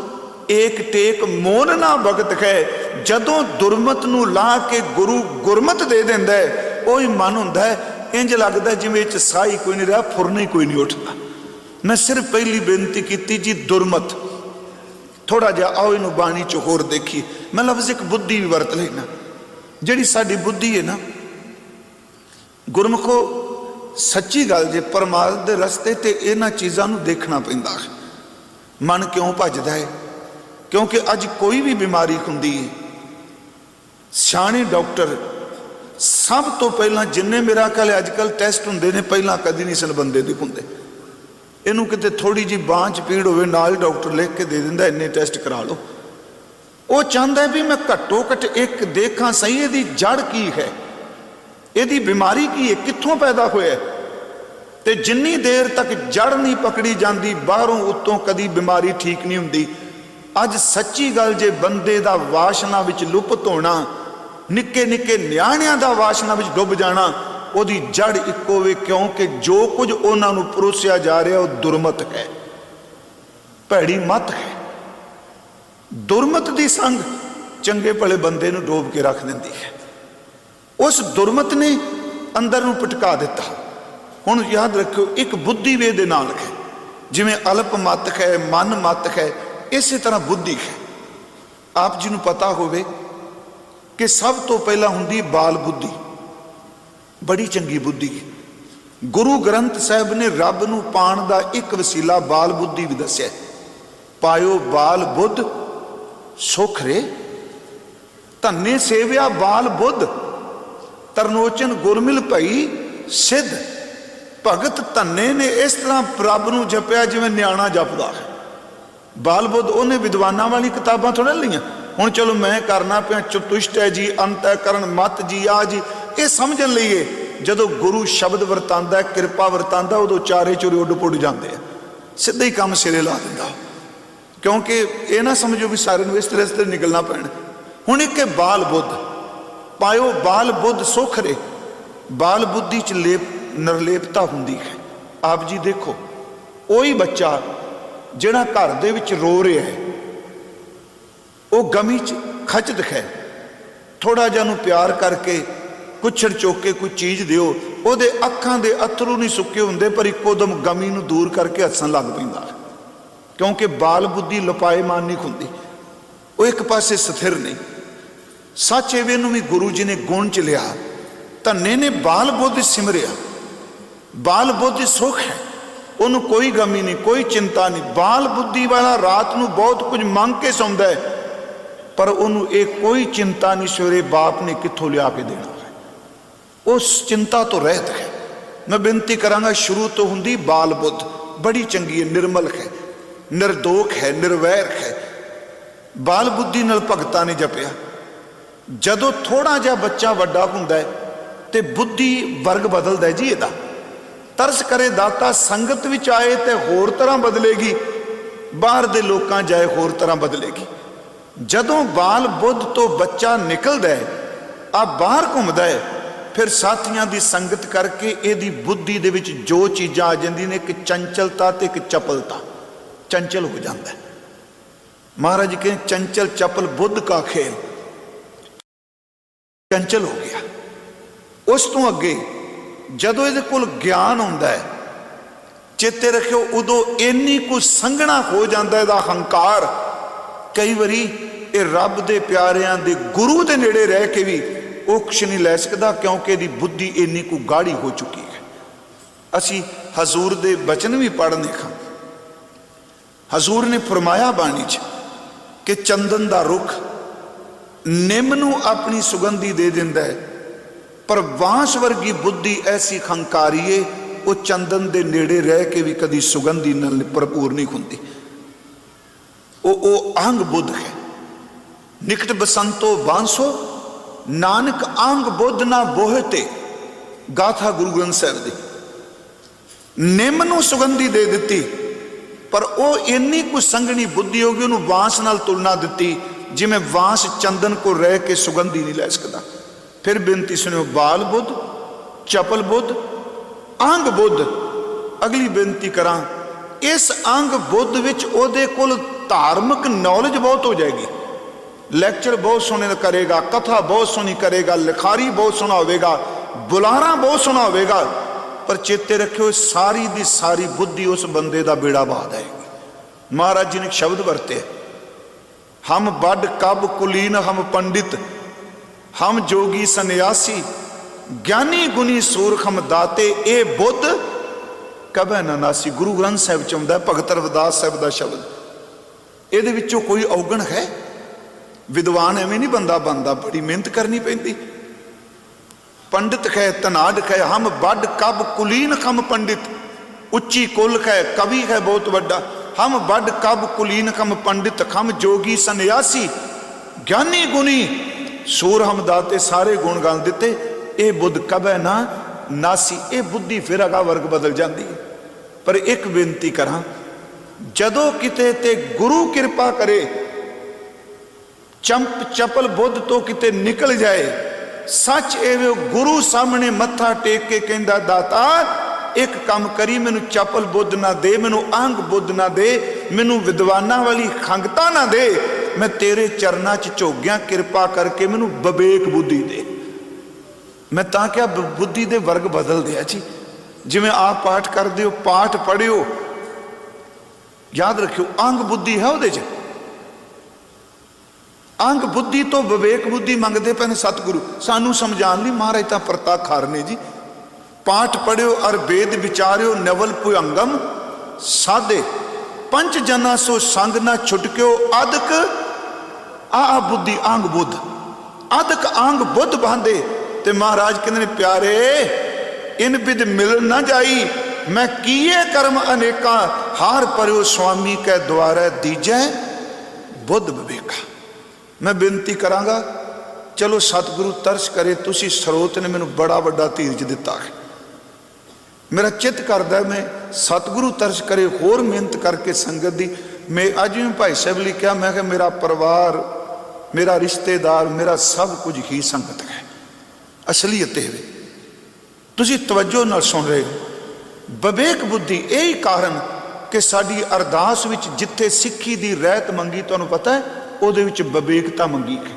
एक टेक मोन ना भगत है। जदों दुरमत नू ला के गुरु गुरमत दे देंदा है, ओही मन हुंदा है इंज लगदा जिवें इच साही कोई नहीं रहा, फुरना ही कोई नहीं उठदा। मैं सिर्फ पहली बेनती की जी दुरमत थोड़ा जिहा आओ इनू बाणी च होर देखिए। मैं लफ्ज़ एक बुद्धि भी वरत लेना, जिहड़ी साडी बुद्धि है ना गुरमुखो सच्ची गल जे परमात्मा दे रस्ते ते इन्हां चीज़ां नू देखना पैंदा है। मन क्यों भजदा है? क्योंकि अज कोई भी बीमारी हुंदी है ਸਿਆਣੇ ਡਾਕਟਰ ਸਭ ਤੋਂ ਪਹਿਲਾਂ ਜਿੰਨੇ ਮੇਰਾ ਖਿਆਲ ਅੱਜ ਕੱਲ੍ਹ ਟੈਸਟ ਹੁੰਦੇ ਨੇ ਪਹਿਲਾਂ ਕਦੀ ਨਹੀਂ ਸਨ ਬੰਦੇ ਦੇ ਹੁੰਦੇ। ਇਹਨੂੰ ਕਿਤੇ ਥੋੜੀ ਜਿਹੀ ਬਾਂਹ 'ਚ ਪੀੜ ਹੋਵੇ ਨਾਲ ਹੀ ਡਾਕਟਰ ਲਿਖ ਕੇ ਦੇ ਦਿੰਦਾ ਇੰਨੇ ਟੈਸਟ ਕਰਾ ਲਓ। ਉਹ ਚਾਹੁੰਦਾ ਵੀ ਮੈਂ ਘੱਟੋ ਘੱਟ ਇੱਕ ਦੇਖਾਂ ਸਹੀ ਇਹਦੀ ਜੜ ਕੀ ਹੈ, ਇਹਦੀ ਬਿਮਾਰੀ ਕੀ ਹੈ, ਕਿੱਥੋਂ ਪੈਦਾ ਹੋਇਆ। ਤੇ ਜਿੰਨੀ ਦੇਰ ਤੱਕ ਜੜ ਨਹੀਂ ਪਕੜੀ ਜਾਂਦੀ ਬਾਹਰੋਂ ਉੱਤੋਂ ਕਦੀ ਬਿਮਾਰੀ ਠੀਕ ਨਹੀਂ ਹੁੰਦੀ। ਅੱਜ ਸੱਚੀ ਗੱਲ ਜੇ ਬੰਦੇ ਦਾ ਵਾਸ਼ਨਾ ਵਿੱਚ ਲੁਪਤ ਹੋਣਾ, ਨਿੱਕੇ ਨਿੱਕੇ ਨਿਆਣਿਆਂ ਦਾ ਵਾਸ਼ਨਾ ਵਿੱਚ ਡੁੱਬ ਜਾਣਾ, ਉਹਦੀ ਜੜ ਇੱਕੋ ਵੇ, ਕਿਉਂਕਿ ਜੋ ਕੁਝ ਉਹਨਾਂ ਨੂੰ ਪਰੋਸਿਆ ਜਾ ਰਿਹਾ ਉਹ ਦੁਰਮਤ ਹੈ, ਭੈੜੀ ਮੱਤ ਹੈ। ਦੁਰਮਤ ਦੀ ਸੰਗ ਚੰਗੇ ਭਲੇ ਬੰਦੇ ਨੂੰ ਡੋਬ ਕੇ ਰੱਖ ਦਿੰਦੀ ਹੈ। ਉਸ ਦੁਰਮਤ ਨੇ ਅੰਦਰ ਨੂੰ ਪਟਕਾ ਦਿੱਤਾ। ਹੁਣ ਯਾਦ ਰੱਖਿਓ, ਇੱਕ ਬੁੱਧੀ ਵੇ ਦੇ ਨਾਲ ਹੈ, ਜਿਵੇਂ ਅਲਪ ਮਤ ਹੈ, ਮਨ ਮਤ ਹੈ, ਇਸੇ ਤਰ੍ਹਾਂ ਬੁੱਧੀ ਹੈ। ਆਪ ਜੀ ਨੂੰ ਪਤਾ ਹੋਵੇ ਕਿ ਸਭ ਤੋਂ ਪਹਿਲਾਂ ਹੁੰਦੀ ਬਾਲ ਬੁੱਧੀ, ਬੜੀ ਚੰਗੀ ਬੁੱਧੀ ਹੈ। ਗੁਰੂ ਗ੍ਰੰਥ ਸਾਹਿਬ ਨੇ ਰੱਬ ਨੂੰ ਪਾਣ ਦਾ ਇੱਕ ਵਸੀਲਾ ਬਾਲ ਬੁੱਧੀ ਵੀ ਦੱਸਿਆ। ਪਾਇਓ ਬਾਲ ਬੁੱਧ ਸੁਖ ਰੇ, ਧੰਨੇ ਸੇਵਿਆ ਬਾਲ ਬੁੱਧ, ਤਰਨੋਚਨ ਗੁਰਮਿਲ ਭਈ ਸਿੱਧ। ਭਗਤ ਧੰਨੇ ਨੇ ਇਸ ਤਰ੍ਹਾਂ ਰੱਬ ਨੂੰ ਜਪਿਆ ਜਿਵੇਂ ਨਿਆਣਾ ਜਪਦਾ ਹੈ। ਬਾਲ ਬੁੱਧ ਉਹਨੇ ਵਿਦਵਾਨਾਂ ਵਾਲੀ ਕਿਤਾਬਾਂ ਥੋੜ੍ਹਾ ਲਈਆਂ। ਹੁਣ ਚਲੋ ਮੈਂ ਕਰਨਾ ਪਿਆ ਚਤੁਸ਼ਟ ਹੈ ਜੀ, ਅੰਤःਕਰਨ ਮਤ ਜੀ, ਆ ਜੀ, ਇਹ ਸਮਝਣ ਲਈਏ ਜਦੋਂ ਗੁਰੂ ਸ਼ਬਦ ਵਰਤਾਂਦਾ, ਕਿਰਪਾ ਵਰਤਾਂਦਾ, ਉਦੋਂ ਚਾਰੇ ਚੁਰੇ ਉੱਡ ਪੁੱਡ ਜਾਂਦੇ ਆ, ਸਿੱਧਾ ਹੀ ਕੰਮ ਸਿਰੇ ਲਾ ਦਿੰਦਾ। ਕਿਉਂਕਿ ਇਹ ਨਾ ਸਮਝੋ ਵੀ ਸਾਰਿਆਂ ਨੂੰ ਇਸ ਤਰ੍ਹਾਂ ਤੇ ਨਿਕਲਣਾ ਪੈਣਾ। ਹੁਣ ਇੱਕ ਬਾਲ ਬੁੱਧ, ਪਾਇਓ ਬਾਲ ਬੁੱਧ ਸੁਖ ਰੇ। ਬਾਲ ਬੁੱਧੀ 'ਚ ਨਿਰਲੇਪਤਾ ਹੁੰਦੀ ਹੈ। ਆਪ ਜੀ ਦੇਖੋ, ਉਹੀ ਬੱਚਾ ਜਿਹੜਾ ਘਰ ਦੇ ਵਿੱਚ ਰੋ ਰਿਹਾ ਹੈ, ਉਹ ਗਮੀ 'ਚ ਖਚਦ ਹੈ, ਥੋੜਾ ਜਿਹਾ ਨੂੰ ਪਿਆਰ ਕਰਕੇ ਕੁੱਛੜ ਚੁੱਕ ਕੇ ਕੋਈ ਚੀਜ਼ ਦਿਓ, ਉਹਦੇ ਅੱਖਾਂ ਦੇ ਅਥਰੂ ਨਹੀਂ ਸੁੱਕੇ ਹੁੰਦੇ, ਪਰ ਇੱਕੋ ਦਮ ਗਮੀ ਨੂੰ ਦੂਰ ਕਰਕੇ ਹੱਸਣ ਲੱਗ ਪੈਂਦਾ, ਕਿਉਂਕਿ ਬਾਲ ਬੁੱਧੀ ਲਪਾਏਮਾਨ ਨਹੀਂ ਹੁੰਦੀ, ਉਹ ਇੱਕ ਪਾਸੇ ਸਥਿਰ ਨਹੀਂ। ਸੱਚ ਐਵੇਂ ਨੂੰ ਵੀ ਗੁਰੂ ਜੀ ਨੇ ਗੁਣ 'ਚ ਲਿਆ। ਧੰਨੇ ਨੇ ਬਾਲ ਬੁੱਧ ਸਿਮਰਿਆ। ਬਾਲ ਬੁੱਧ ਸੁਖ ਹੈ, ਉਹਨੂੰ ਕੋਈ ਗਮੀ ਨਹੀਂ, ਕੋਈ ਚਿੰਤਾ ਨਹੀਂ। ਬਾਲ ਬੁੱਧੀ ਵਾਲਾ ਰਾਤ ਨੂੰ ਬਹੁਤ ਕੁਝ ਮੰਗ ਕੇ ਸੌਂਦਾ ਹੈ, ਪਰ ਉਹਨੂੰ ਇਹ ਕੋਈ ਚਿੰਤਾ ਨਹੀਂ ਸਵੇਰੇ ਬਾਪ ਨੇ ਕਿੱਥੋਂ ਲਿਆ ਕੇ ਦੇਣਾ ਹੈ, ਉਸ ਚਿੰਤਾ ਤੋਂ ਰਹਿਤ ਹੈ। ਮੈਂ ਬੇਨਤੀ ਕਰਾਂਗਾ, ਸ਼ੁਰੂ ਤੋਂ ਹੁੰਦੀ ਬਾਲ ਬੁੱਧ ਬੜੀ ਚੰਗੀ ਹੈ, ਨਿਰਮਲ ਹੈ, ਨਿਰਦੋਖ ਹੈ, ਨਿਰਵੈਰ ਹੈ। ਬਾਲ ਬੁੱਧੀ ਨਾਲ ਭਗਤਾਂ ਨੇ ਜਪਿਆ। ਜਦੋਂ ਥੋੜਾ ਜਿਹਾ ਬੱਚਾ ਵੱਡਾ ਹੁੰਦਾ ਹੈ ਤੇ ਬੁੱਧੀ ਵਰਗ ਬਦਲਦਾ ਜੀ। ਇਹਦਾ ਤਰਸ ਕਰੇ ਦਾਤਾ, ਸੰਗਤ ਵਿੱਚ ਆਏ ਤੇ ਹੋਰ ਤਰ੍ਹਾਂ ਬਦਲੇਗੀ, ਬਾਹਰ ਦੇ ਲੋਕਾਂ ਜਾਏ ਹੋਰ ਤਰ੍ਹਾਂ ਬਦਲੇਗੀ। ਜਦੋਂ ਬਾਲ ਬੁੱਧ ਤੋਂ ਬੱਚਾ ਨਿਕਲਦਾ ਹੈ, ਆ ਬਾਹਰ ਘੁੰਮਦਾ ਹੈ, ਫਿਰ ਸਾਥੀਆਂ ਦੀ ਸੰਗਤ ਕਰਕੇ ਇਹਦੀ ਬੁੱਧੀ ਦੇ ਵਿੱਚ ਜੋ ਚੀਜ਼ਾਂ ਆ ਜਾਂਦੀਆਂ ਨੇ, ਇੱਕ ਚੰਚਲਤਾ ਤੇ ਇੱਕ ਚਪਲਤਾ, ਚੰਚਲ ਹੋ ਜਾਂਦਾ ਹੈ। ਮਹਾਰਾਜ ਕਹਿੰਦੇ ਚੰਚਲ ਚਪਲ ਬੁੱਧ ਕਾ ਖੇਲ, ਚੰਚਲ ਹੋ ਗਿਆ। ਉਸ ਤੋਂ ਅੱਗੇ ਜਦੋਂ ਇਹਦੇ ਕੋਲ ਗਿਆਨ ਆਉਂਦਾ ਹੈ, ਚੇਤੇ ਰੱਖਿਓ, ਉਦੋਂ ਇੰਨੀ ਕੁ ਸੰਘਣਾ ਹੋ ਜਾਂਦਾ ਇਹਦਾ ਹੰਕਾਰ, ਕਈ ਵਾਰੀ ਇਹ ਰੱਬ ਦੇ ਪਿਆਰਿਆਂ ਦੇ ਗੁਰੂ ਦੇ ਨੇੜੇ ਰਹਿ ਕੇ ਵੀ ਉਹ ਕੁਛ ਨਹੀਂ ਲੈ ਸਕਦਾ, ਕਿਉਂਕਿ ਇਹਦੀ ਬੁੱਧੀ ਇੰਨੀ ਕੁ ਗਾੜੀ ਹੋ ਚੁੱਕੀ ਹੈ। ਅਸੀਂ ਹਜ਼ੂਰ ਦੇ ਬਚਨ ਵੀ ਪੜ੍ਹਨੇ ਖਾਂ। ਹਜ਼ੂਰ ਨੇ ਫਰਮਾਇਆ ਬਾਣੀ 'ਚ ਕਿ ਚੰਦਨ ਦਾ ਰੁੱਖ ਨਿੰਮ ਨੂੰ ਆਪਣੀ ਸੁਗੰਧੀ ਦੇ ਦਿੰਦਾ ਹੈ, ਪਰ ਬਾਂਸ ਵਰਗੀ ਬੁੱਧੀ ਐਸੀ ਖੰਕਾਰੀ ਏ, ਉਹ ਚੰਦਨ ਦੇ ਨੇੜੇ ਰਹਿ ਕੇ ਵੀ ਕਦੀ ਸੁਗੰਧੀ ਨਾਲ ਭਰਪੂਰ ਨਹੀਂ ਹੁੰਦੀ। ਉਹ ਅੰਗ ਬੁੱਧ ਹੈ। ਨਿਕਟ ਬਸੰਤੋ ਬਾਂਸੋ, ਨਾਨਕ ਅੰਗ ਬੁੱਧ ਨਾ ਬੋਹਤੇ। ਗਾਥਾ ਗੁਰੂ ਗ੍ਰੰਥ ਸਾਹਿਬ ਦੀ। ਨਿੰਮ ਨੂੰ ਸੁਗੰਧੀ ਦੇ ਦਿੱਤੀ, ਪਰ ਉਹ ਇੰਨੀ ਕੁ ਸੰਘਣੀ ਬੁੱਧੀ ਹੋ ਗਈ, ਉਹਨੂੰ ਬਾਂਸ ਨਾਲ ਤੁਲਨਾ ਦਿੱਤੀ, ਜਿਵੇਂ ਬਾਂਸ ਚੰਦਨ ਕੋਲ ਰਹਿ ਕੇ ਸੁਗੰਧੀ ਨਹੀਂ ਲੈ ਸਕਦਾ। ਫਿਰ ਬੇਨਤੀ ਸੁਣਿਓ, ਬਾਲ ਬੁੱਧ, ਚਪਲ ਬੁੱਧ, ਅੰਗ ਬੁੱਧ। ਅਗਲੀ ਬੇਨਤੀ ਕਰਾਂ, ਇਸ ਅੰਗ ਬੁੱਧ ਵਿੱਚ ਉਹਦੇ ਕੋਲ ਧਾਰਮਿਕ ਨੌਲੇਜ ਬਹੁਤ ਹੋ ਜਾਏਗੀ, ਲੈਕਚਰ ਬਹੁਤ ਸੋਹਣੇ ਕਰੇਗਾ, ਕਥਾ ਬਹੁਤ ਸੋਹਣੀ ਕਰੇਗਾ, ਲਿਖਾਰੀ ਬਹੁਤ ਸੋਹਣਾ ਹੋਵੇਗਾ, ਬੁਲਾਰਾ ਬਹੁਤ ਸੋਹਣਾ ਹੋਵੇਗਾ, ਪਰ ਚੇਤੇ ਰੱਖਿਓ ਸਾਰੀ ਦੀ ਸਾਰੀ ਬੁੱਧੀ ਉਸ ਬੰਦੇ ਦਾ ਬੇੜਾ ਬਾਹ ਦੇਗੀ। ਮਹਾਰਾਜ ਜੀ ਨੇ ਸ਼ਬਦ ਵਰਤੇ, ਹਮ ਬੱਡ ਕਬ ਕੁਲੀਨ ਹਮ ਪੰਡਿਤ, ਹਮ ਜੋਗੀ ਸੰਨਿਆਸੀ, ਗਿਆਨੀ ਗੁਣੀ ਸੂਰਖ ਹਮ ਦਾਤੇ, ਇਹ ਬੁੱਧ ਕਬੈ ਨਾ ਨਾਸੀ। ਗੁਰੂ ਗ੍ਰੰਥ ਸਾਹਿਬ ਚ ਆਉਂਦਾ, ਭਗਤ ਰਵਿਦਾਸ ਸਾਹਿਬ ਦਾ ਸ਼ਬਦ। ਇਹਦੇ ਵਿੱਚੋਂ ਕੋਈ ਔਗਣ ਹੈ? विद्वान एवं नहीं बंदा बनता, बड़ी मेहनत करनी पैंदी। पंडित कै तनाड कै हम बड कब कुलीन खम पंडित, उच्ची कुल कै कवि है बहुत बड़ा, हम बड कब कुलीन खम पंडित, खम जोगी सन्यासी ज्ञानी गुणी, सूर हम दाते सारे गुण गाल दिते, ये बुद्ध कब है ना नासी। ये बुद्धि फिर अगा वर्ग बदल जाती है। पर एक बेनती करा, जदों किते ते गुरु कृपा करे, चंप चपल बुद्ध तो किते निकल जाए, सच एवं गुरु सामने मत्था टेक के कहंदा दाता एक काम करी, मैनू चपल बुद्ध ना दे, मैनू अंग बुद्ध ना दे, मैनू विद्वाना वाली खंगता ना दे, मैं तेरे चरना च झोग्या, कृपा करके मैनू विवेक बुद्धि दे। मैं तां क्या बुद्धि दे वर्ग बदल दिया जी। जिवें आप पाठ करते हो, पाठ पढ़ियो, याद रखियो अंग बुद्धि है उहदे च, अंग बुद्धि तो विवेक बुद्धि मंगते पे सतगुरु सानू समझाने लई। महाराज तां प्रताप खारने जी, पाठ पढ़ियो और वेद विचारियो, नवल भुयंगम साधे, पंच जना सो संग ना छुटक्यो, अदक आ बुद्धि अंग बुद्ध, अदक अंग बुद्ध बांधे। ते महाराज कहते ने प्यारे इन विद मिल ना जाई, मैं किए कर्म अनेका, हार परयो स्वामी कै द्वारे दीजै बुद्ध विवेका। मैं बेनती करांगा, चलो सतगुरु तरस करे, तुसी स्रोत ने मैनू बड़ा वड्डा धीरज दिता है, मेरा चित करदा मैं सतगुरु तरस करे, होर मेहनत करके संगत दी। मैं अज भी भाई साहब ने कहा, मैं मेरा परिवार, मेरा रिश्तेदार, मेरा सब कुछ ही संगत है, असलीयत है। तुसी तवज्जो नाल सुन रहे हो। विवेक बुद्धि यही कारण कि साडी अरदास विच जिथे सिक्खी दी रहत मंगी, तुहानूं पता है उहदे विच विवेकता मंगी है।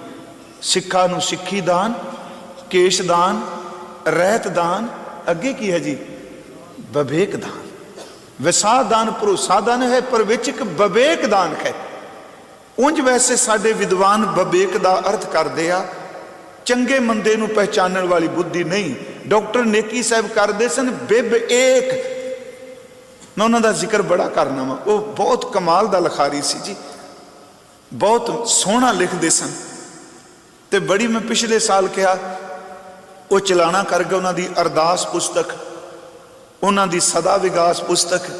सिक्खा नूं सिक्खी दान, केश दान, रहत दान, अगे की है जी विवेक दान। विसाह दान भरोसा दान है, पर विच एक विवेक दान है। उंज वैसे साडे विद्वान विवेक दा अर्थ करदे आ चंगे मंदे नूं पहचानण वाली बुद्धि नहीं। डॉक्टर नेकी साहब करदे सन बिब एक, मैं उन्हां दा जिक्र बड़ा करना वा, वो बहुत कमाल दा लिखारी सी जी, बहुत सोहना लिखदे सन। ते बड़ी मैं पिछले साल कहा, वो चलाना कर गए उन्हां दी अरदास पुस्तक, उन्हां दी सदा विकास पुस्तक,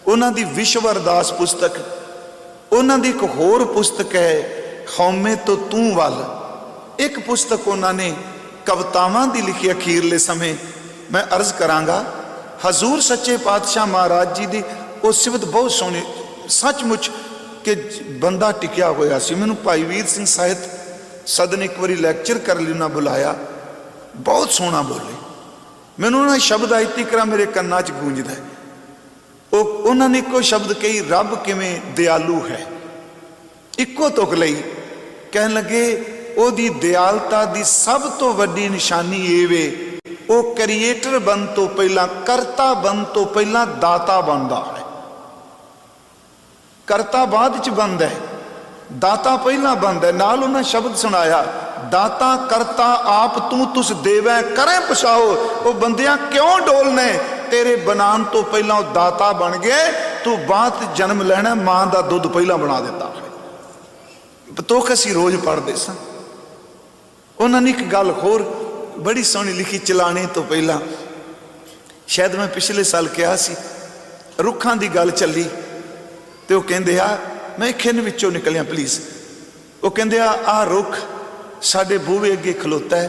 उन्हां दी विश्व अरदास पुस्तक, उन्हां दी एक होर पुस्तक है हौमे तो तू वल। एक पुस्तक उन्होंने कवितावां दी लिखी अखीरले समय। मैं अर्ज करांगा, हजूर सच्चे पातशाह महाराज जी की वो सिफत बहुत सोहनी, सचमुच कि बंदा टिकया होया सी। मैनूं भाई वीर सिंह साहित सदन एक बारी लैक्चर कर लिए, उन्हें बुलाया, बहुत सोहना बोले। मैनूं उन्होंने शब्द अज तक मेरे कन्ना च गूंजदा है। उन्होंने इको शब्द कही, रब किवें दयालु है। इको तुक लई कहन लगे, ओदी दयालता दी सब तो वड्डी निशानी ये वे, वो क्रिएटर बन तो पहला, करता बन तो पहला दाता बनता है। करता बाद च बनता है, दाता पहला बनता है। नाल उन्हें शब्द सुनाया, दाता करता आप तू तुस देवै करें पछाओ। वो बंदियां क्यों डोलने, तेरे बनान तो पहला दाता बन गए, तू बात जन्म लेना मां का दुध पहला बना दिता है। बतौख असीं रोज पढ़ते सन। उन्होंने एक गल होर बड़ी सोहनी लिखी, चलाने तो पहला, शायद मैं पिछले साल कहा सी, रुखां दी गल चली तो वो कहंदे आ, मैं खिन विचों निकलिया प्लीज़, वो कहंदे आ रुख साडे बूहे अगे खलोता है,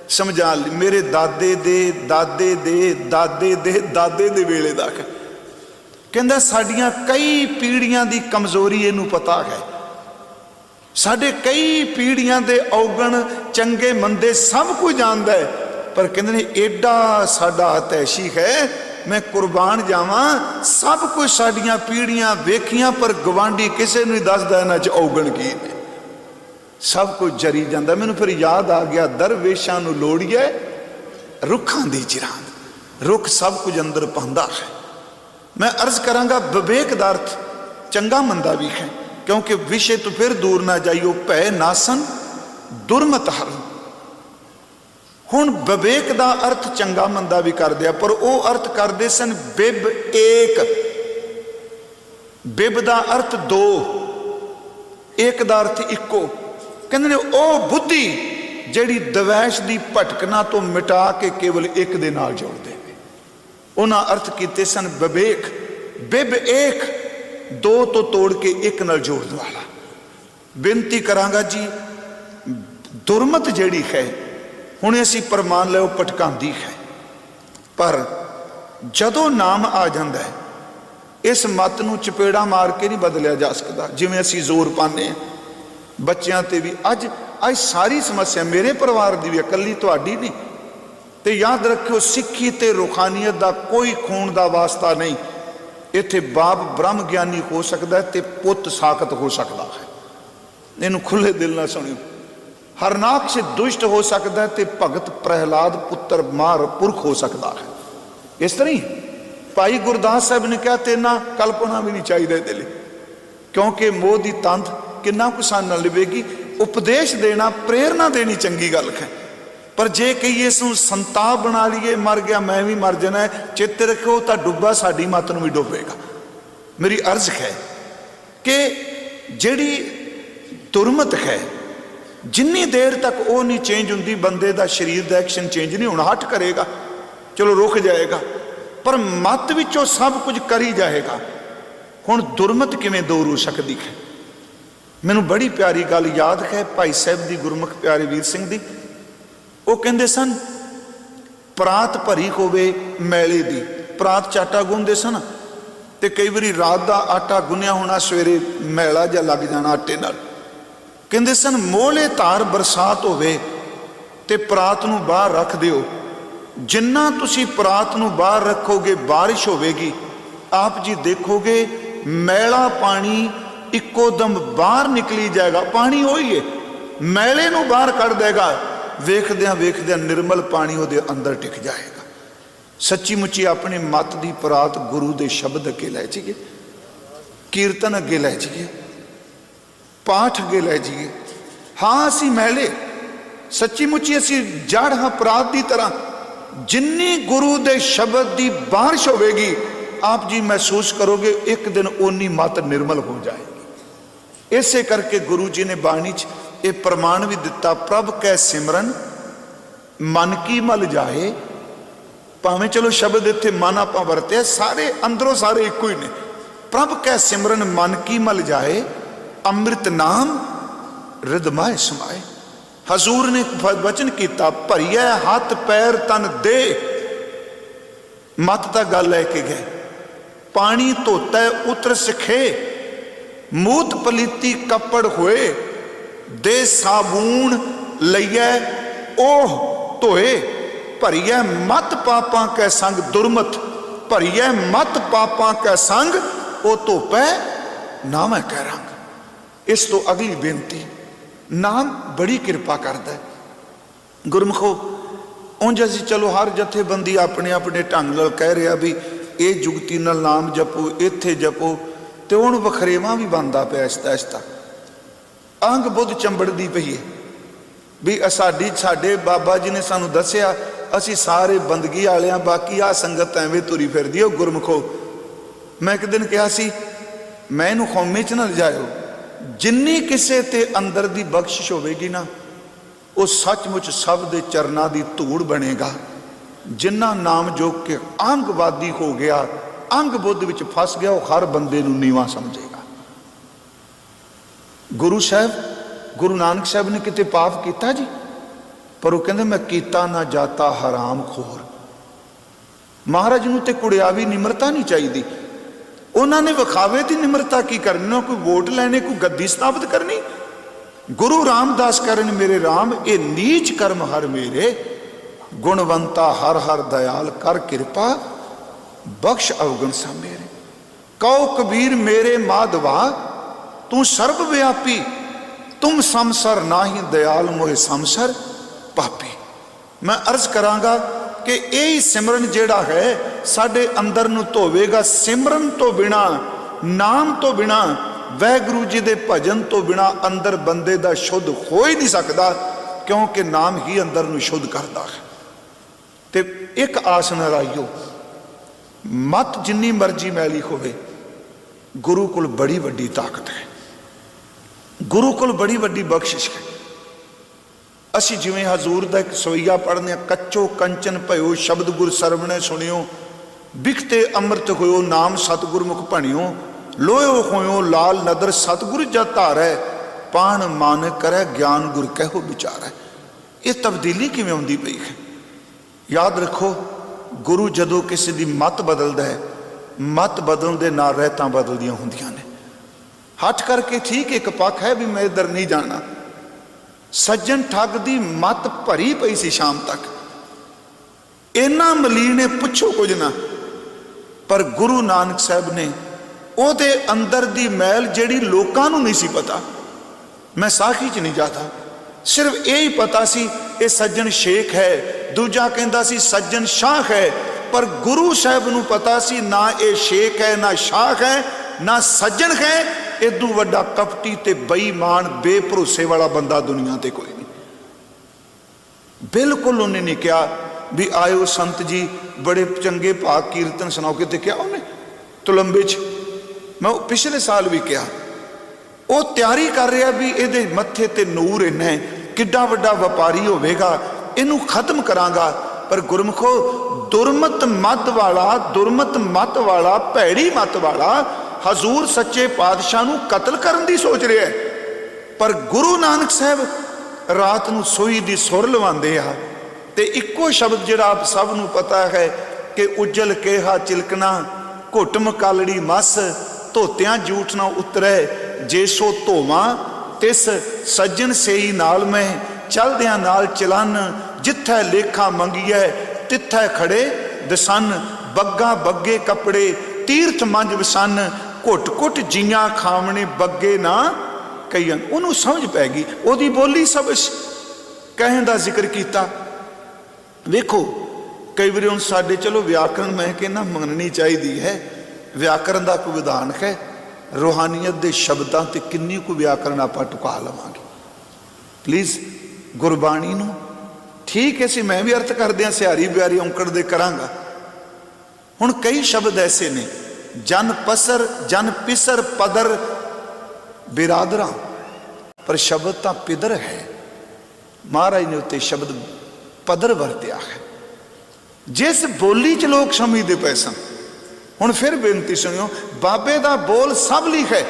समझा ली मेरे दादे दे दादे दे दादे दे दादे दे वेले दा है। कहंदा साडियां कई पीढ़ियां दी कमजोरी इहनूं पता है, साढ़े कई पीढ़ियां दे औगण चंगे मंदे सब कुछ जानता है, पर कहते एडा साडा हतैशी है, मैं कुर्बान जावा, सब कुछ साडियां पीढ़ियां वेखियां, पर गवांढी किसी नहीं दसदा इन्हां च औगण की ने, सब कुछ जरी जाता। मैनूं फिर याद आ गया, दरवेशां नूं लोड़ीए रुखां दी चिरांद, रुख सब कुछ अंदर पांदा है। मैं अर्ज करांगा, विवेक दा अर्थ चंगा मंदा भी है, क्योंकि विषय तो फिर दूर ना जाइयो, भै नासन दुर्मत हर। हुण विवेक दा अर्थ चंगा मंदा भी कर दिया, पर वो अर्थ करते सन बिब एक। बिब दा अर्थ दो, एक दा अर्थ इको। कहते ने ओ बुद्धि ਜਿਹੜੀ ਦਵੈਸ਼ ਦੀ ਭਟਕਣਾ ਤੋਂ ਮਿਟਾ ਕੇ ਕੇਵਲ ਇੱਕ ਦੇ ਨਾਲ ਜੋੜ ਦੇਵੇ। ਉਹਨਾਂ ਅਰਥ ਕੀਤੇ ਸਨ ਵਿਵੇਕ, ਬਿਬ ਏਕ, ਦੋ ਤੋਂ ਤੋੜ ਕੇ ਇੱਕ ਨਾਲ ਜੋੜਨ ਵਾਲਾ। ਬੇਨਤੀ ਕਰਾਂਗਾ ਜੀ, ਦੁਰਮਤ ਜਿਹੜੀ ਹੈ, ਹੁਣ ਅਸੀਂ ਪ੍ਰਮਾਣ ਲਿਓ ਭਟਕਾਉਂਦੀ ਹੈ, ਪਰ ਜਦੋਂ ਨਾਮ ਆ ਜਾਂਦਾ ਹੈ ਇਸ ਮਤ ਨੂੰ ਚਪੇੜਾ ਮਾਰ ਕੇ ਨਹੀਂ ਬਦਲਿਆ ਜਾ ਸਕਦਾ। ਜਿਵੇਂ ਅਸੀਂ ਜ਼ੋਰ ਪਾਉਂਦੇ ਹਾਂ ਬੱਚਿਆਂ ਤੇ ਵੀ, ਅੱਜ ਸਾਰੀ ਸਮੱਸਿਆ ਮੇਰੇ ਪਰਿਵਾਰ ਦੀ ਵੀ, ਇਕੱਲੀ ਤੁਹਾਡੀ ਨਹੀਂ। ਤੇ ਯਾਦ ਰੱਖਿਓ, ਸਿੱਖੀ ਤੇ ਰੂਹਾਨੀਅਤ ਦਾ ਕੋਈ ਖੂਨ ਦਾ ਵਾਸਤਾ ਨਹੀਂ। ਇੱਥੇ ਬਾਪ ਬ੍ਰਹਮ ਗਿਆਨੀ ਹੋ ਸਕਦਾ ਤੇ ਪੁੱਤ ਸਾਖਤ ਹੋ ਸਕਦਾ ਹੈ। ਇਹਨੂੰ ਖੁੱਲੇ ਦਿਲ ਨਾਲ ਸੁਣਿਓ। ਹਰਨਾਕਸ਼ ਦੁਸ਼ਟ ਹੋ ਸਕਦਾ ਤੇ ਭਗਤ ਪ੍ਰਹਿਲਾਦ ਪੁੱਤਰ ਮਾਰ ਪੁਰਖ ਹੋ ਸਕਦਾ ਹੈ। ਇਸ ਤਰ੍ਹਾਂ ਹੀ ਭਾਈ ਗੁਰਦਾਸ ਸਾਹਿਬ ਨੇ ਕਿਹਾ, ਤੇ ਨਾ ਕਲਪਨਾ ਵੀ ਨਹੀਂ ਚਾਹੀਦਾ ਇਹਦੇ ਲਈ, ਕਿਉਂਕਿ ਮੋਹ ਦੀ ਤੰਦ ਕਿੰਨਾ ਕੁ ਸਾਨੂੰ ਨਾਲ ਲਵੇਗੀ। ਉਪਦੇਸ਼ ਦੇਣਾ, ਪ੍ਰੇਰਨਾ ਦੇਣੀ ਚੰਗੀ ਗੱਲ ਹੈ, ਪਰ ਜੇ ਕਹੀਏ ਇਸ ਨੂੰ ਸੰਤਾਪ ਬਣਾ ਲਈਏ, ਮਰ ਗਿਆ ਮੈਂ ਵੀ ਮਰ ਜਾਣਾ, ਚਿੱਤ ਰੱਖੋ ਤਾਂ ਡੁੱਬਾ ਸਾਡੀ ਮੱਤ ਨੂੰ ਵੀ ਡੁੱਬੇਗਾ। ਮੇਰੀ ਅਰਜ਼ ਹੈ ਕਿ ਜਿਹੜੀ ਦੁਰਮਤ ਹੈ, ਜਿੰਨੀ ਦੇਰ ਤੱਕ ਉਹ ਨਹੀਂ ਚੇਂਜ ਹੁੰਦੀ, ਬੰਦੇ ਦਾ ਸਰੀਰ ਦਾ ਐਕਸ਼ਨ ਚੇਂਜ ਨਹੀਂ ਹੋਣਾ। ਹਟ ਕਰੇਗਾ, ਚਲੋ ਰੁਕ ਜਾਏਗਾ, ਪਰ ਮੱਤ ਵਿੱਚੋਂ ਸਭ ਕੁਝ ਕਰੀ ਜਾਏਗਾ। ਹੁਣ ਦੁਰਮਤ ਕਿਵੇਂ ਦੂਰ ਹੋ ਸਕਦੀ ਹੈ? ਮੈਨੂੰ ਬੜੀ ਪਿਆਰੀ ਗੱਲ ਯਾਦ ਹੈ ਭਾਈ ਸਾਹਿਬ ਦੀ, ਗੁਰਮੁਖ ਪਿਆਰੇ ਵੀਰ ਸਿੰਘ ਦੀ। ਉਹ ਕਹਿੰਦੇ ਸਨ, ਪਰਾਤ ਭਰੀ ਹੋਵੇ ਮੈਲੇ ਦੀ, ਪਰਾਤ 'ਚ ਆਟਾ ਗੁੰਨਦੇ ਸਨ, ਤੇ ਕਈ ਵਾਰੀ ਰਾਤ ਦਾ ਆਟਾ ਗੁੰਨਿਆ ਹੋਣਾ, ਸਵੇਰੇ ਮੈਲਾ ਜਿਹਾ ਲੱਗ ਜਾਣਾ ਆਟੇ ਨਾਲ। ਕਹਿੰਦੇ ਸਨ, ਮੋਹਲੇ ਧਾਰ ਬਰਸਾਤ ਹੋਵੇ ਤੇ ਪਰਾਤ ਨੂੰ ਬਾਹਰ ਰੱਖ ਦਿਓ। ਜਿੰਨਾ ਤੁਸੀਂ ਪਰਾਤ ਨੂੰ ਬਾਹਰ ਰੱਖੋਗੇ, ਬਾਰਿਸ਼ ਹੋਵੇਗੀ, ਆਪ ਜੀ ਦੇਖੋਗੇ ਮੈਲਾ ਪਾਣੀ ਇੱਕੋ ਦਮ ਬਾਹਰ ਨਿਕਲੀ ਜਾਏਗਾ। ਪਾਣੀ ਉਹੀ ਹੈ, ਮੈਲੇ ਨੂੰ ਬਾਹਰ ਕੱਢ ਦੇਗਾ, ਵੇਖਦਿਆਂ ਵੇਖਦਿਆਂ ਨਿਰਮਲ ਪਾਣੀ ਉਹਦੇ ਅੰਦਰ ਟਿਕ ਜਾਏਗਾ। ਸੱਚੀ ਮੁੱਚੀ ਆਪਣੀ ਮੱਤ ਦੀ ਪਰਾਤ ਗੁਰੂ ਦੇ ਸ਼ਬਦ ਅੱਗੇ ਲੈ ਜਾਈਏ, ਕੀਰਤਨ ਅੱਗੇ ਲੈ ਜਾਈਏ, ਪਾਠ ਅੱਗੇ ਲੈ ਜਾਈਏ। ਹਾਂ ਅਸੀਂ ਮੈਲੇ, ਸੱਚੀ ਮੁੱਚੀ ਅਸੀਂ ਜੜ ਹਾਂ ਪਰਾਤ ਦੀ ਤਰ੍ਹਾਂ। ਜਿੰਨੀ ਗੁਰੂ ਦੇ ਸ਼ਬਦ ਦੀ ਬਾਰਿਸ਼ ਹੋਵੇਗੀ, ਆਪ ਜੀ ਮਹਿਸੂਸ ਕਰੋਗੇ ਇੱਕ ਦਿਨ ਓਨੀ ਮੱਤ ਨਿਰਮਲ ਹੋ ਜਾਏਗੀ। ਇਸੇ ਕਰਕੇ ਗੁਰੂ ਜੀ ਨੇ ਬਾਣੀ 'ਚ ਇਹ ਪ੍ਰਮਾਣ ਵੀ ਦਿੱਤਾ, ਪ੍ਰਭ ਕੈ ਸਿਮਰਨ ਮਨ ਕੀ ਮਲ ਜਾਏ। ਭਾਵੇਂ ਚਲੋ ਸ਼ਬਦ ਇੱਥੇ ਮਨ ਆਪਾਂ ਵਰਤਿਆ, ਸਾਰੇ ਅੰਦਰੋਂ ਸਾਰੇ ਇੱਕੋ ਹੀ ਨੇ। ਪ੍ਰਭ ਕੈ ਸਿਮਰਨ ਮਨ ਕੀ ਮਲ ਜਾਏ, ਅੰਮ੍ਰਿਤ ਨਾਮ ਰਿਦਮਾਏ ਸਮਾਏ। ਹਜ਼ੂਰ ਨੇ ਵਚਨ ਕੀਤਾ, ਭਰੀਐ ਹੱਥ ਪੈਰ ਤਨ ਦੇ। ਮਤ ਤਾਂ ਗੱਲ ਲੈ ਕੇ ਗਏ, ਪਾਣੀ ਧੋਤਾ ਉਤਰ ਸਿਖੇ, ਮੂਤ ਪਲੀਤੀ ਕੱਪੜ ਹੋਏ, ਦੇ ਸਾਬੂਨ ਲਈਐ ਉਹ ਧੋਏ। ਭਰੀਐ ਮਤ ਪਾਪਾਂ ਕੈ ਸੰਗ ਦੁਰਮਤ, ਭਰੀਐ ਮਤ ਪਾਪਾਂ ਕੈ ਸੰਗ ਉਹ ਧੋਪੈ ਨਾਮੈ ਕੈ ਰੰਗ। ਇਸ ਤੋਂ ਅਗਲੀ ਬੇਨਤੀ, ਨਾਮ ਬੜੀ ਕਿਰਪਾ ਕਰਦਾ ਗੁਰਮਖੋ। ਉਂਝ ਅਸੀਂ ਚਲੋ ਹਰ ਜਥੇਬੰਦੀ ਆਪਣੇ ਆਪਣੇ ਢੰਗ ਨਾਲ ਕਹਿ ਰਿਹਾ ਵੀ ਇਹ ਜੁਗਤੀ ਨਾਲ ਨਾਮ ਜਪੋ, ਇੱਥੇ ਜਪੋ, ਤੇ ਹੁਣ ਵਖਰੇਵਾਂ ਵੀ ਬਣਦਾ ਪਿਆ ਇਸ ਦਾ ਅੰਗ ਬੁੱਧ ਚੰਬੜਦੀ ਪਈ ਹੈ ਵੀ ਸਾਡੇ ਬਾਬਾ ਜੀ ਨੇ ਸਾਨੂੰ ਦੱਸਿਆ, ਅਸੀਂ ਸਾਰੇ ਬੰਦਗੀ ਵਾਲਿਆਂ, ਬਾਕੀ ਆ ਸੰਗਤ ਐਵੇਂ ਤੁਰੀ ਫਿਰਦੀ ਹੈ। ਗੁਰਮਖੋ, ਮੈਂ ਇੱਕ ਦਿਨ ਕਿਹਾ ਸੀ, ਮੈਂ ਇਹਨੂੰ ਖੌਮੇ 'ਚ ਨਾ ਲਿਜਾਇਓ। ਜਿੰਨੀ ਕਿਸੇ ਤੇ ਅੰਦਰ ਦੀ ਬਖਸ਼ਿਸ਼ ਹੋਵੇਗੀ ਨਾ, ਉਹ ਸੱਚਮੁੱਚ ਸਭ ਦੇ ਚਰਨਾਂ ਦੀ ਧੂੜ ਬਣੇਗਾ। ਜਿੰਨਾ ਨਾਮ ਜੋਗ ਕੇ ਅੰਗਵਾਦੀ ਹੋ ਗਿਆ, ਅੰਗ ਬੁੱਧ ਵਿੱਚ ਫਸ ਗਿਆ, ਉਹ ਹਰ ਬੰਦੇ ਨੂੰ ਨੀਵਾਂ ਸਮਝੇਗਾ। ਗੁਰੂ ਸਾਹਿਬ, ਗੁਰੂ ਨਾਨਕ ਸਾਹਿਬ ਨੇ ਕਿਤੇ ਪਾਪ ਕੀਤਾ ਜੀ? ਪਰ ਉਹ ਕਹਿੰਦੇ ਮੈਂ ਕੀਤਾ ਨਾ ਜਾਤਾ ਹਰਾਮ ਖੋਰ। ਮਹਾਰਾਜ ਨੂੰ ਤੇ ਕੁੜਿਆਵੀ ਨਿਮਰਤਾ ਨਹੀਂ ਚਾਹੀਦੀ। ਉਹਨਾਂ ਨੇ ਵਿਖਾਵੇ ਦੀ ਨਿਮਰਤਾ ਕੀ ਕਰਨੀ? ਨਾ ਕੋਈ ਵੋਟ ਲੈਣੇ, ਕੋਈ ਗੱਦੀ ਸਥਾਪਿਤ ਕਰਨੀ। ਗੁਰੂ ਰਾਮਦਾਸ ਕਰਨ ਮੇਰੇ ਰਾਮ, ਇਹ ਨੀਚ ਕਰਮ ਹਰ ਮੇਰੇ, ਗੁਣਵੰਤਾ ਹਰ ਹਰ ਦਇਆਲ ਕਰ ਕਿਰਪਾ, ਬਖਸ਼ ਅਵਗਣ ਸਾ ਮੇਰੇ। ਕਹੋ ਕਬੀਰ ਮੇਰੇ ਮਾਧਵਾ, ਤੂੰ ਸਰਬ ਵਿਆਪੀ, ਤੁਮ ਸੰਸਰ ਨਾਹੀ ਦਇਆਲ ਮੋਹਿ ਸੰਸਰ ਪਾਪੀ। ਮੈਂ ਅਰਜ਼ ਕਰਾਂਗਾ ਕਿ ਇਹ ਸਿਮਰਨ ਜਿਹੜਾ ਹੈ ਸਾਡੇ ਅੰਦਰ ਨੂੰ ਧੋਵੇਗਾ। ਸਿਮਰਨ ਤੋਂ ਬਿਨਾ, ਨਾਮ ਤੋਂ ਬਿਨਾ, ਵਾਹਿਗੁਰੂ ਜੀ ਦੇ ਭਜਨ ਤੋਂ ਬਿਨਾ ਅੰਦਰ ਬੰਦੇ ਦਾ ਸ਼ੁੱਧ ਹੋ ਹੀ ਨਹੀਂ ਸਕਦਾ, ਕਿਉਂਕਿ ਨਾਮ ਹੀ ਅੰਦਰ ਨੂੰ ਸ਼ੁੱਧ ਕਰਦਾ ਹੈ। ਤੇ ਇੱਕ ਆਸ ਨਾ ਰਾਈਓ, ਮਤ ਜਿੰਨੀ ਮਰਜ਼ੀ ਮੈਲੀ ਹੋਵੇ, ਗੁਰੂ ਕੋਲ ਬੜੀ ਵੱਡੀ ਤਾਕਤ ਹੈ, ਗੁਰੂ ਕੋਲ ਬੜੀ ਵੱਡੀ ਬਖਸ਼ਿਸ਼ ਹੈ। असी जिवें हजूर का एक सवैया पढ़ने, कच्चो कंचन भयो शब्द गुर सरवणे सुनियो, बिखते अमृत होयो नाम सतगुरमुख भणियो, लोयो होयो लाल नदर सतगुर जत धारै, पाण मन करे ज्ञान गुर कहो विचारै। ये तब्दीली किवें आउंदी पई है? याद रखो, गुरु जदों किसी दी मत बदलदा है, मत बदलण दे नाल रहतां बदलदियां हुंदियां ने। हट करके ठीक एक पक्ष है भी मैं इधर नहीं जाना। सज्जन ठग दी मत भरी पई सी शाम तक, इन्ना मलीन ने पुछो कुछ ना, पर गुरु नानक साहब ने ओदे अंदर दी मैल जिहड़ी लोकां नूं नहीं सी पता, मैं साखी च नहीं जाता, सिर्फ यही पता सी ये सज्जन शेख है, दूजा कहंदा सी सज्जन शाख है, पर गुरु साहब नूं पता सी ना ये शेख है ना शाख है ना सज्जन है, इदू वड्डा कपटी ते बेईमान बेभरोसे वाला बंदा दुनिया ते कोई नहीं। बिल्कुल उन्हें नहीं कहा भी आयो संत जी बड़े चंगे भाग कीर्तन सुनाओ, कि क्या उन्हें तुलंबे च, मैं पिछले साल भी कहा, वो तैयारी कर रहा भी ये मत्थे ते नूर इन्ना है, किड्डा वड्डा व्यापारी होवेगा, इनू खत्म करांगा। पर गुरमुखो दुरमत मत वाला भैड़ी मत वाला हजूर सच्चे पातशाह नूं कतल करन दी सोच रहा है, पर गुरु नानक साहब रात नूं सोई दी सुर लवांदे आ, ते इक्को शब्द जिहड़ा आप सब नूं पता है कि उज्जल केहा चिलकना घुट मकालड़ी मस, धोतियां जूठ ना उतरे, जे सो धोवां तिस सज्जन सेई नाल मैं, चलदियां नाल चलन, जिथे लेखा मंगिए तिथे खड़े दसन, बग्गा बग्गे कपड़े तीर्थ मंज वसन, घुट घुट जियां खावने बग्गे ना कईयां। उन्होंने समझ पै गई, ओदी बोली सब कहन का जिक्र किया। वेखो कई बार हम साडे चलो व्याकरण मैं कहना मननी चाहिए है, व्याकरण का कोई विधान है, रूहानीयत के शब्दों ते किन्नी को व्याकरण आप टुका लवांगे। प्लीज़ गुरबाणी नूं ठीक है सी, मैं भी अर्थ करदे सिहारी बिहारी औंकड़ दे करांगा। हुण कई शब्द ऐसे ने, जन पसर जन पिसर पदर बिरादरा, पर शब्द तो पिदर है, महाराज ने उत्ते शब्द पदर वरत्या है, जिस बोली च लोग समझते पे सन। हुण फिर बेनती सुनियो, बाबे दा बोल सब लिखे,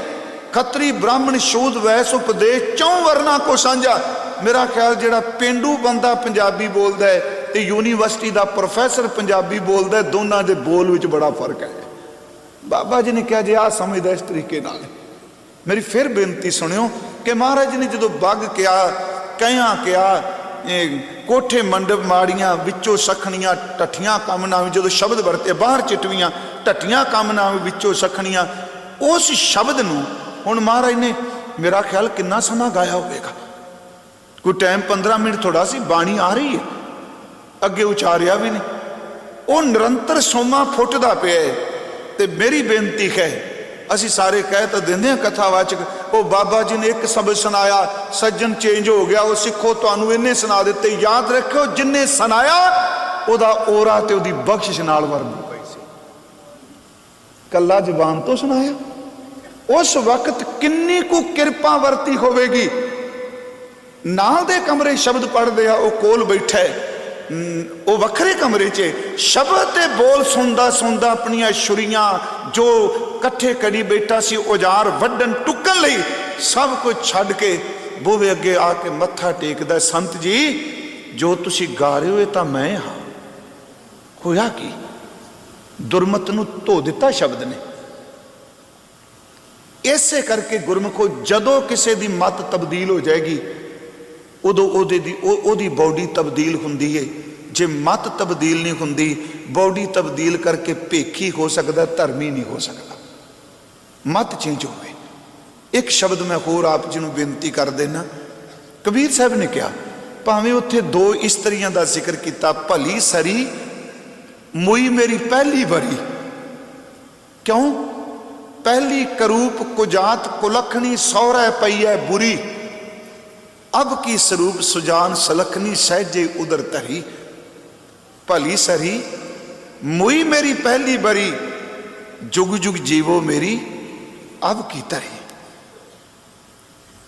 खत्री ब्राह्मण शूद वैस उपदेश चौं वर्ना को साझा। मेरा ख्याल जिहड़ा पेंडू बंदा पंजाबी बोलदा है ते यूनीवर्सिटी का प्रोफैसर पंजाबी बोलदा है, दोनों के बोल विच बड़ा फर्क है। बाबा जी ने कहा जी आ समझदा इस तरीके नाल। मेरी फिर बेनती सुनियो कि महाराज ने जो बग किया कया कोठे मंडप माड़ियां विचों सखणियां टठियां कम नाम, जो शब्द वरते बाहर चिटवियां टठियां कम नाम विचों सखणियां, उस शब्द नूं हुण महाराज ने मेरा ख्याल कितना समा गाया होगा, कोई टाइम 15 मिनट थोड़ा सी, बाणी आ रही है अगे उचारिया भी नहीं, वो निरंतर सोमा फुटदा पिया है। ते मेरी बेनती है, असी सारे कह तो देंदे हैं कथावाचक, वो बाबा जी ने एक शब्द सुनाया सज्जन चेंज हो गया, वो सिखो तुहानू इन्हें सुना दिते। याद रखो जिन्हें सुनाया ओदा ओरा ते ओदी बख्शिश नाल वरदी पई सी, कला जबान तो सुनाया, उस वक्त किन्नी को किरपा वरती होवेगी। नाल दे कमरे शब्द पढ़दे आ, वो कोल बैठा है, वो वखरे कमरे च शब्द ते बोल सुनदा सुनदा अपनियां छुरियां जो कट्ठे करी बैठा सी औजार वड्डन टुकन लई सब कुछ छड्ड के बूहे अगे आके मत्था टेकदा, संत जी जो तुसी गा रहे हो ये तां मैं हाँ। होया की दुरमत नूं धो दिता शब्द ने। इसे करके गुरमुखो जदों किसी दी मत तब्दील हो जाएगी उदों ओदी बॉडी तब्दील हुंदी है। जे मत तब्दील नहीं हुंदी, बॉडी तब्दील करके भेखी हो सकता, धर्मी नहीं हो सकता। मत चेंज होवे। एक शब्द मैं होर आप जी नूं बेनती कर देना, कबीर साहब ने कहा भावें उत्थे दो इस्त्रियां दा जिक्र किया, भली सरी मुई मेरी पहली बारी, क्यों पहली करूप कुजात कुलखनी सौरह पई है बुरी, अब की स्वरूप सुजान सलखनी सहजे उधर तरी। भली सरी मुई मेरी पहली बरी, जुग जुग जीवो मेरी अब की तरी।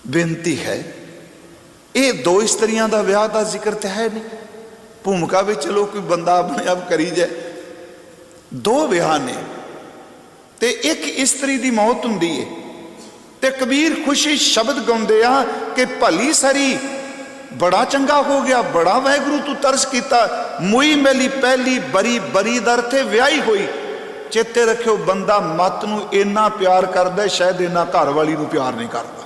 बेनती है ये दो इस्त्रियां का विआह का जिक्र तो है नहीं, भूमिका भी चलो कोई बंदा अपने आप करी जाए। दो विआह ने ते एक इस्त्री की मौत हुंदी है ते कबीर खुशी शब्द गाउंदे आ कि भली सरी बड़ा चंगा हो गया, बड़ा वाहिगुरू तू तरस किया, मुई मेली पहली बरी बरी दर थे विआही हुई। चेते रखियो बंदा मत नूं इन्ना प्यार करदा शायद इन्ना घर वाली नूं प्यार नहीं करता,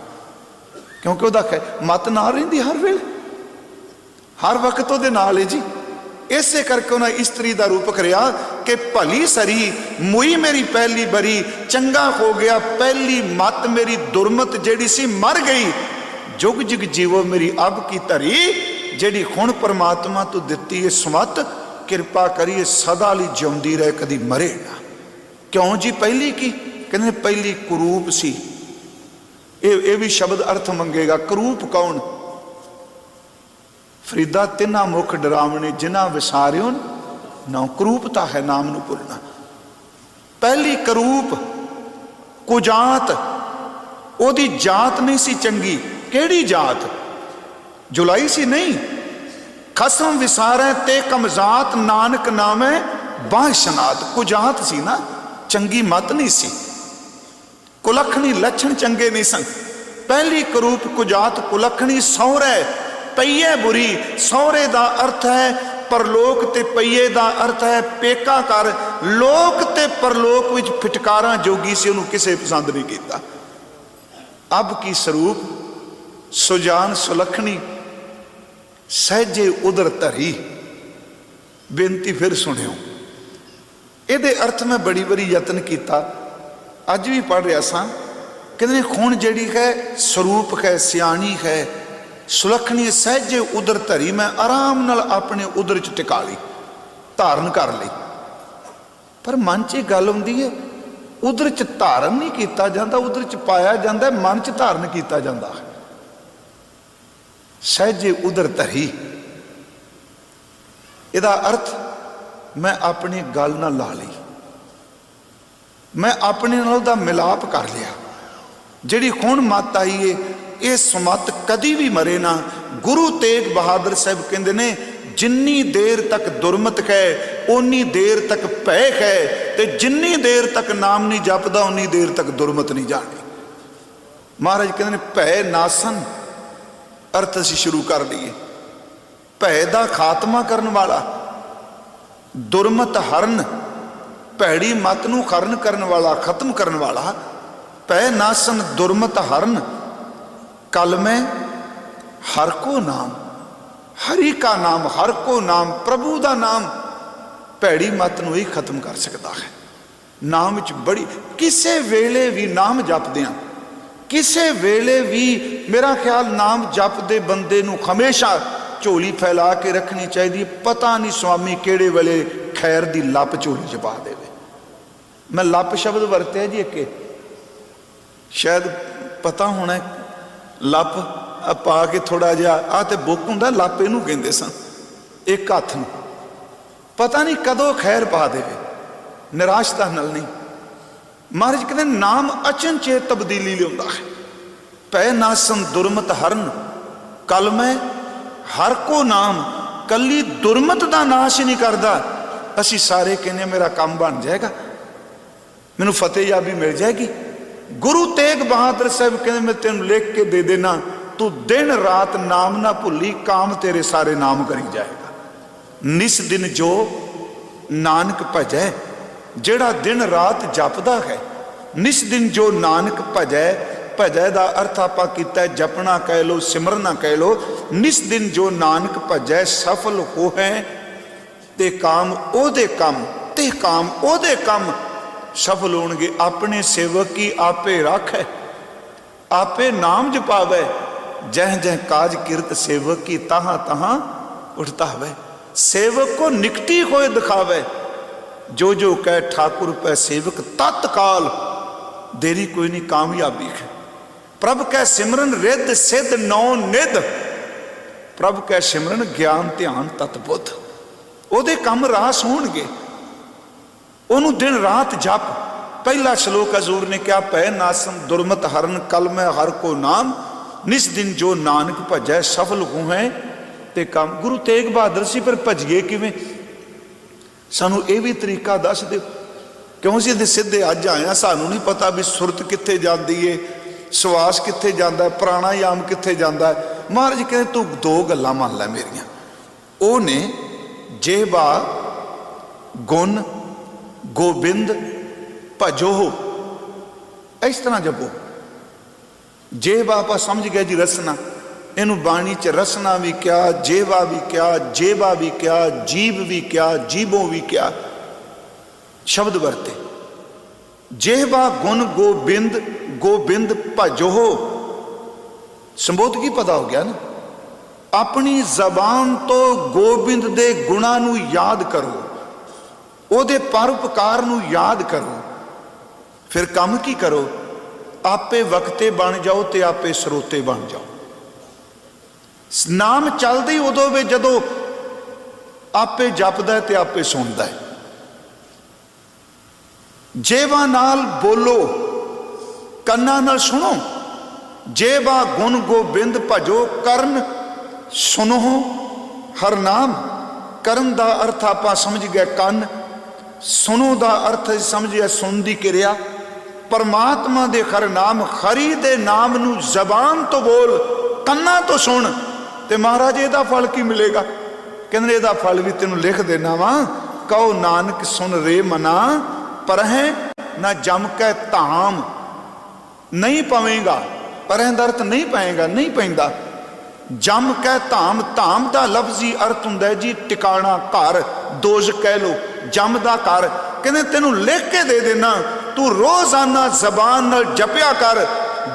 क्योंकि वह मत नाल रहिंदी हर वेले हर वक्त वो नाल है जी। इसे करके उन्हें इस्त्री का रूप करिया कि भली सरी मुई मेरी पहली बरी, चंगा हो गया पहली मत मेरी दुरमत जेड़ी सी मर गई, जुग जुग जीवो मेरी अब की धरी, जेड़ी हुण परमात्मा तू दिती है समत, कृपा करिए सदा लई जिउंदी रहे कदी मरे ना। क्यों जी पहली की कहते पहली कुरूप सी। ये भी शब्द अर्थ मंगेगा, करूप कौन? फरीदा तिना मुख डरावने जिन्ना विसारियो ना, करूपता है नाम नू भुलना। पहली करूप कुजात, ओदी जात नहीं सी चंगी। केड़ी जात? जुलाई सी नहीं। खसम विसारे ते कमजात नानक नामे बाशनात, कुजात सी ना, चंगी मत नहीं सी, कुलखनी लक्षण चंगे नहीं सन। पहली करूप कुजात कुलखनी सौरे पईए बुरी। सौरे का अर्थ है परलोक ते पईए का अर्थ है पेका कर। लोक ते परलोक विच फिटकारा जोगी से उन्होंने किसे पसंद नहीं किया। अब की स्वरूप सुजान सुलखनी सहजे उधर धरी। बेनती फिर सुनियो, ये अर्थ मैं बड़ी बड़ी यत्न किया, अज भी पढ़ रहा सा। कहते खून जड़ी है स्वरूप है सियाणी है सुलखनी सहजे उधर धरी, मैं आराम नाल अपने उधर च टिका ली, धारण कर ली। पर मन च गल आउंदी है उधर च धारण नहीं किया जाता, उधर च पाया जाता है, मन च धारण किया जाता है। सहजे उधर धरी, इहदा अर्थ मैं अपनी गल नाल ला ली, मैं अपने नाल दा मिलाप कर लिया। जिहड़ी हुण मत आई है ये सुमत कदी भी मरे ना। गुरु तेग बहादुर साहब कहते ने जिन्नी देर तक दुरमत है उन्नी देर तक भय है, ते जिन्नी देर तक नाम नहीं जपदा उन्नी देर तक दुरमत नहीं जानी। महाराज कहते ने भय नासन, अर्थ असीं शुरू कर लिए। भय दा खात्मा करने वाला, दुरमत हरन, भैड़ी मत नूं हरन करने वाला, खत्म करने वाला। भय नासन दुरमत हरन, कल में हर को नाम, हरि का नाम, हर को नाम, प्रभु का नाम भैड़ी मत नूं ही खत्म कर सकता है। नाम विच बड़ी किसे वेले भी नाम जपदे आ, किसे वेले भी मेरा ख्याल नाम जपदे बंदे नूं हमेशा झोली फैला के रखनी चाहिए। पता नहीं स्वामी केड़े वेले खैर दी लप झोली च पा देवे। मैं लप शब्द वरत्या जी, एक शायद पता होना लप पा के थोड़ा जिहा आ ते बुक हुंदा, लप इहनूं कहंदे सन, एक हथ नूं पता नहीं कदों खैर पा देवे, निराशता नाल नहीं। महाराज कहते नाम अचनचेत तब्दीली लिआउंदा है। पै नासन दुरमत हरन, कल मैं हर को नाम, कली दुरमत का नाश ही नहीं करता। असी सारे कहने मेरा काम बन जाएगा, मैनू फतेह याबी मिल जाएगी। गुरु तेग बहादुर साहब कहते मैं तेन लिख के दे देना, तू दिन रात नाम ना भुली, काम तेरे सारे नाम करी जाएगा। निस दिन जो नानक भजै, जेड़ा दिन रात जपदा है, निस दिन जो नानक भजै। भजै का अर्थ आपां कीता जपना कह लो, सिमरना कह लो। निस दिन जो नानक भजै सफल हो है, ते काम ओदे कम, ते काम ओदे कम सफल होणगे। अपने सेवक की आपे राखै, आपे नाम जपावै, जह जह काज किरत सेवक की तहां तहां उठता है। सेवक को निकटी होए दिखावे, जो जो कह ठाकुर पै सेवक तत्काल, देरी कोई नहीं कामयाबी है। प्रभ कै सिमरन रिद सिद्ध नौ निध, प्रभ कै सिमरन ज्ञान ध्यान तत्बुद्ध। ओदे कम रास होणगे, ओनू दिन रात जप। पहला श्लोक हजूर ने क्या, पै नासन दुरमत हरन, कल मैं हर को नाम, निस दिन जो नानक भजै सफल होवै ते काम। गुरु तेग बहादुर सी पर भजिए किवें, सानू ये भी तरीका दस दिओ। क्यों असीं ते सीधे अज आए हां, सानू नहीं पता भी सुरत कित्थे जांदी है, सवास कित्थे जांदा है, प्राणायाम कित्थे जांदा है। महाराज कहते तू दो गल्लां मान लै मेरियां, ਉਹ ਨੇ जेबा गुण गोबिंद भजो, इस तरह जपो। जेबा आप समझ गए जी रसना, इनू बाणी च रसना भी क्या, जेबा भी क्या, जेबा भी क्या, जीव भी क्या, जीवों भी क्या शब्द वरते। जेबा गुण गोबिंद, गोबिंद भजो, संबोध की पता हो गया ना। अपनी जबान तो गोबिंद दे गुणा नू याद करो, ओदे परोपकार नू याद करो, फिर काम की करो, आपे वक्ते बन जाओ ते आपे स्रोते बन जाओ। नाम चलदा ही उदों वे जदों आपे जपदा है ते आपे सुनदा है। जेबा नाल बोलो, कन्ना नाल सुनो। जेबा गुण गोबिंद भजो, करन सुनो हर नाम। करन दा अर्थ आपां समझ गए कन, सुनो दा अर्थ समझ गए सुन दी क्रिया। परमात्मा दे हर नाम, हरि दे नाम नू जबान तो बोल, कन्ना तो सुन, ते महाराज इहदा फल की मिलेगा? कहंदे इहदा फल भी तेनू लिख देना वा। कहो नानक सुन रे मना, पर है ना जम के धाम। नहीं पवेगा, पर दर्थ नहीं पाएगा, नहीं पैंदा। जम कै धाम, धाम का लफ्जी अर्थ हुंदा है जी टिकाणा, घर, दोज कह लो, जम दा घर। कहने तेनू लिख के दे देना, तू रोजाना जबान नाल जपिया कर,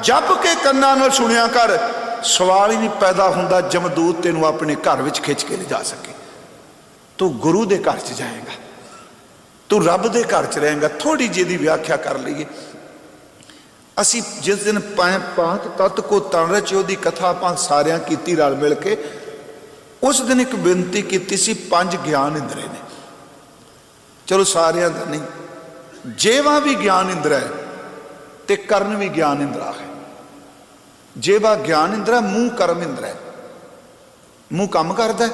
जप के कन्ना नाल सुनिया कर। सवाल ही नहीं पैदा हुंदा जमदूत तेनू अपने घर विच खिंच के ले जा सके। तू गुरु दे घर च जाएगा, तू रब दे घर च रहेगा। थोड़ी जी दी व्याख्या कर लईए। असी जिस दिन पांच तत्त को तन रच ओदी कथा आप सारियां कीती रल मिल के, उस दिन एक बेनती की सी, 5 ज्ञान इंद्रे ने। चलो सारियां दा नहीं, जेवा भी ज्ञान इंद्र है ते कर्ण भी ज्ञान इंद्रा है। जेवा ज्ञान इंद्र है, मूँह कर्म इंद्र है। मूँह काम करता है,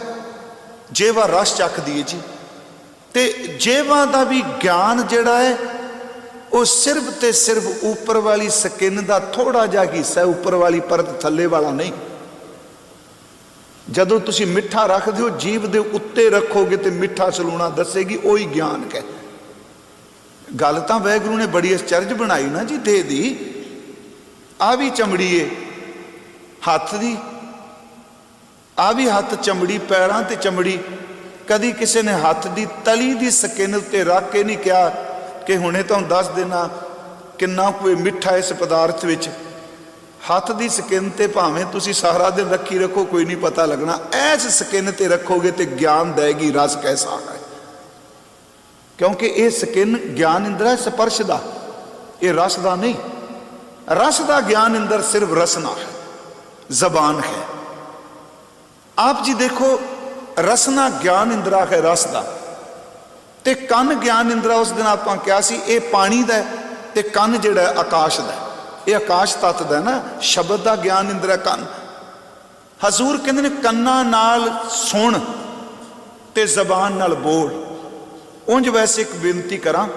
जेवा रस चख दिए जी। ते जेवा दा भी ज्ञान जिहड़ा है वो सिर्फ ते सिर्फ ऊपर वाली स्किन का थोड़ा जा हिस्सा, ऊपर वाली परत, थले वाला नहीं। जदों तुसी मिठा रख दो, जीव दे उत्ते रखोगे तो मिठा सलूना दसेगी, वही ज्ञान है। गल तो वाहिगुरू ने बड़ी आश्चर्य बनाई ना जी। दे दी आ भी चमड़ी है हथ दी, आ भी हथ चमड़ी, पैरां ते चमड़ी। कदी किसी ने हथ दी तली दी स्किन उत्ते रख के नहीं कहा कि हुणे तुहानूं दस देना किन्ना कोई मिठा इस पदार्थ विच। हथ दी स्किन ते भावें तुसी सारा दिन रखी रखो, कोई नहीं पता लगना। ऐस स्किन ते रखोगे तो ज्ञान देगी रस कैसा है। क्योंकि ये स्किन ज्ञान इंद्र है स्पर्श का, ये रस का नहीं। रस का ज्ञान इंद्र सिर्फ रसना है, जबान है। आप जी देखो, रसना ज्ञान इंद्रा है रस का, ते कन ज्ञान इंद्रा। उस दिन आप क्या सी, ये पानी का है, ते कन जिहड़ा आकाश का, ये आकाश तत्त का ना। शब्द का ज्ञान इंद्रा कन। हजूर कहते हैं कन्ना नाल सुन ते जबान नाल बोल। उंज वैसे एक बेनती करा,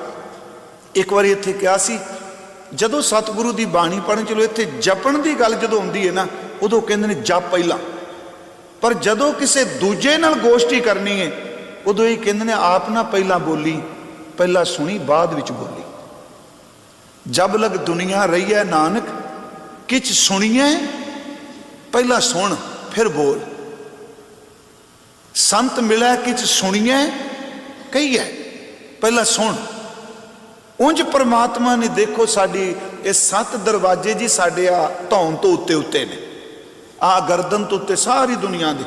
एक बार इत्थे क्या सी, जदों सतगुरु की बाणी पढ़न चलो, इत्थे जपण की गल जदों आउंदी है ना, उदों कहंदे ने जप पहला। पर जदों किसी दूजे नाल गोष्ठी करनी है, उदों ये कहंदे ने आप ना पहला बोली, पहला सुनी बाद विच बोली। जब लग दुनिया रही है नानक किच सुनिए, पहला सुन फिर बोल। संत मिला किच सुनिए कही है, पहला सुन। उंज परमात्मा ने देखो साडी ये 7 दरवाजे जी साडे आ धौन तो उत्ते उत्ते ने, आ गर्दन तो उत्ते सारी दुनिया दे।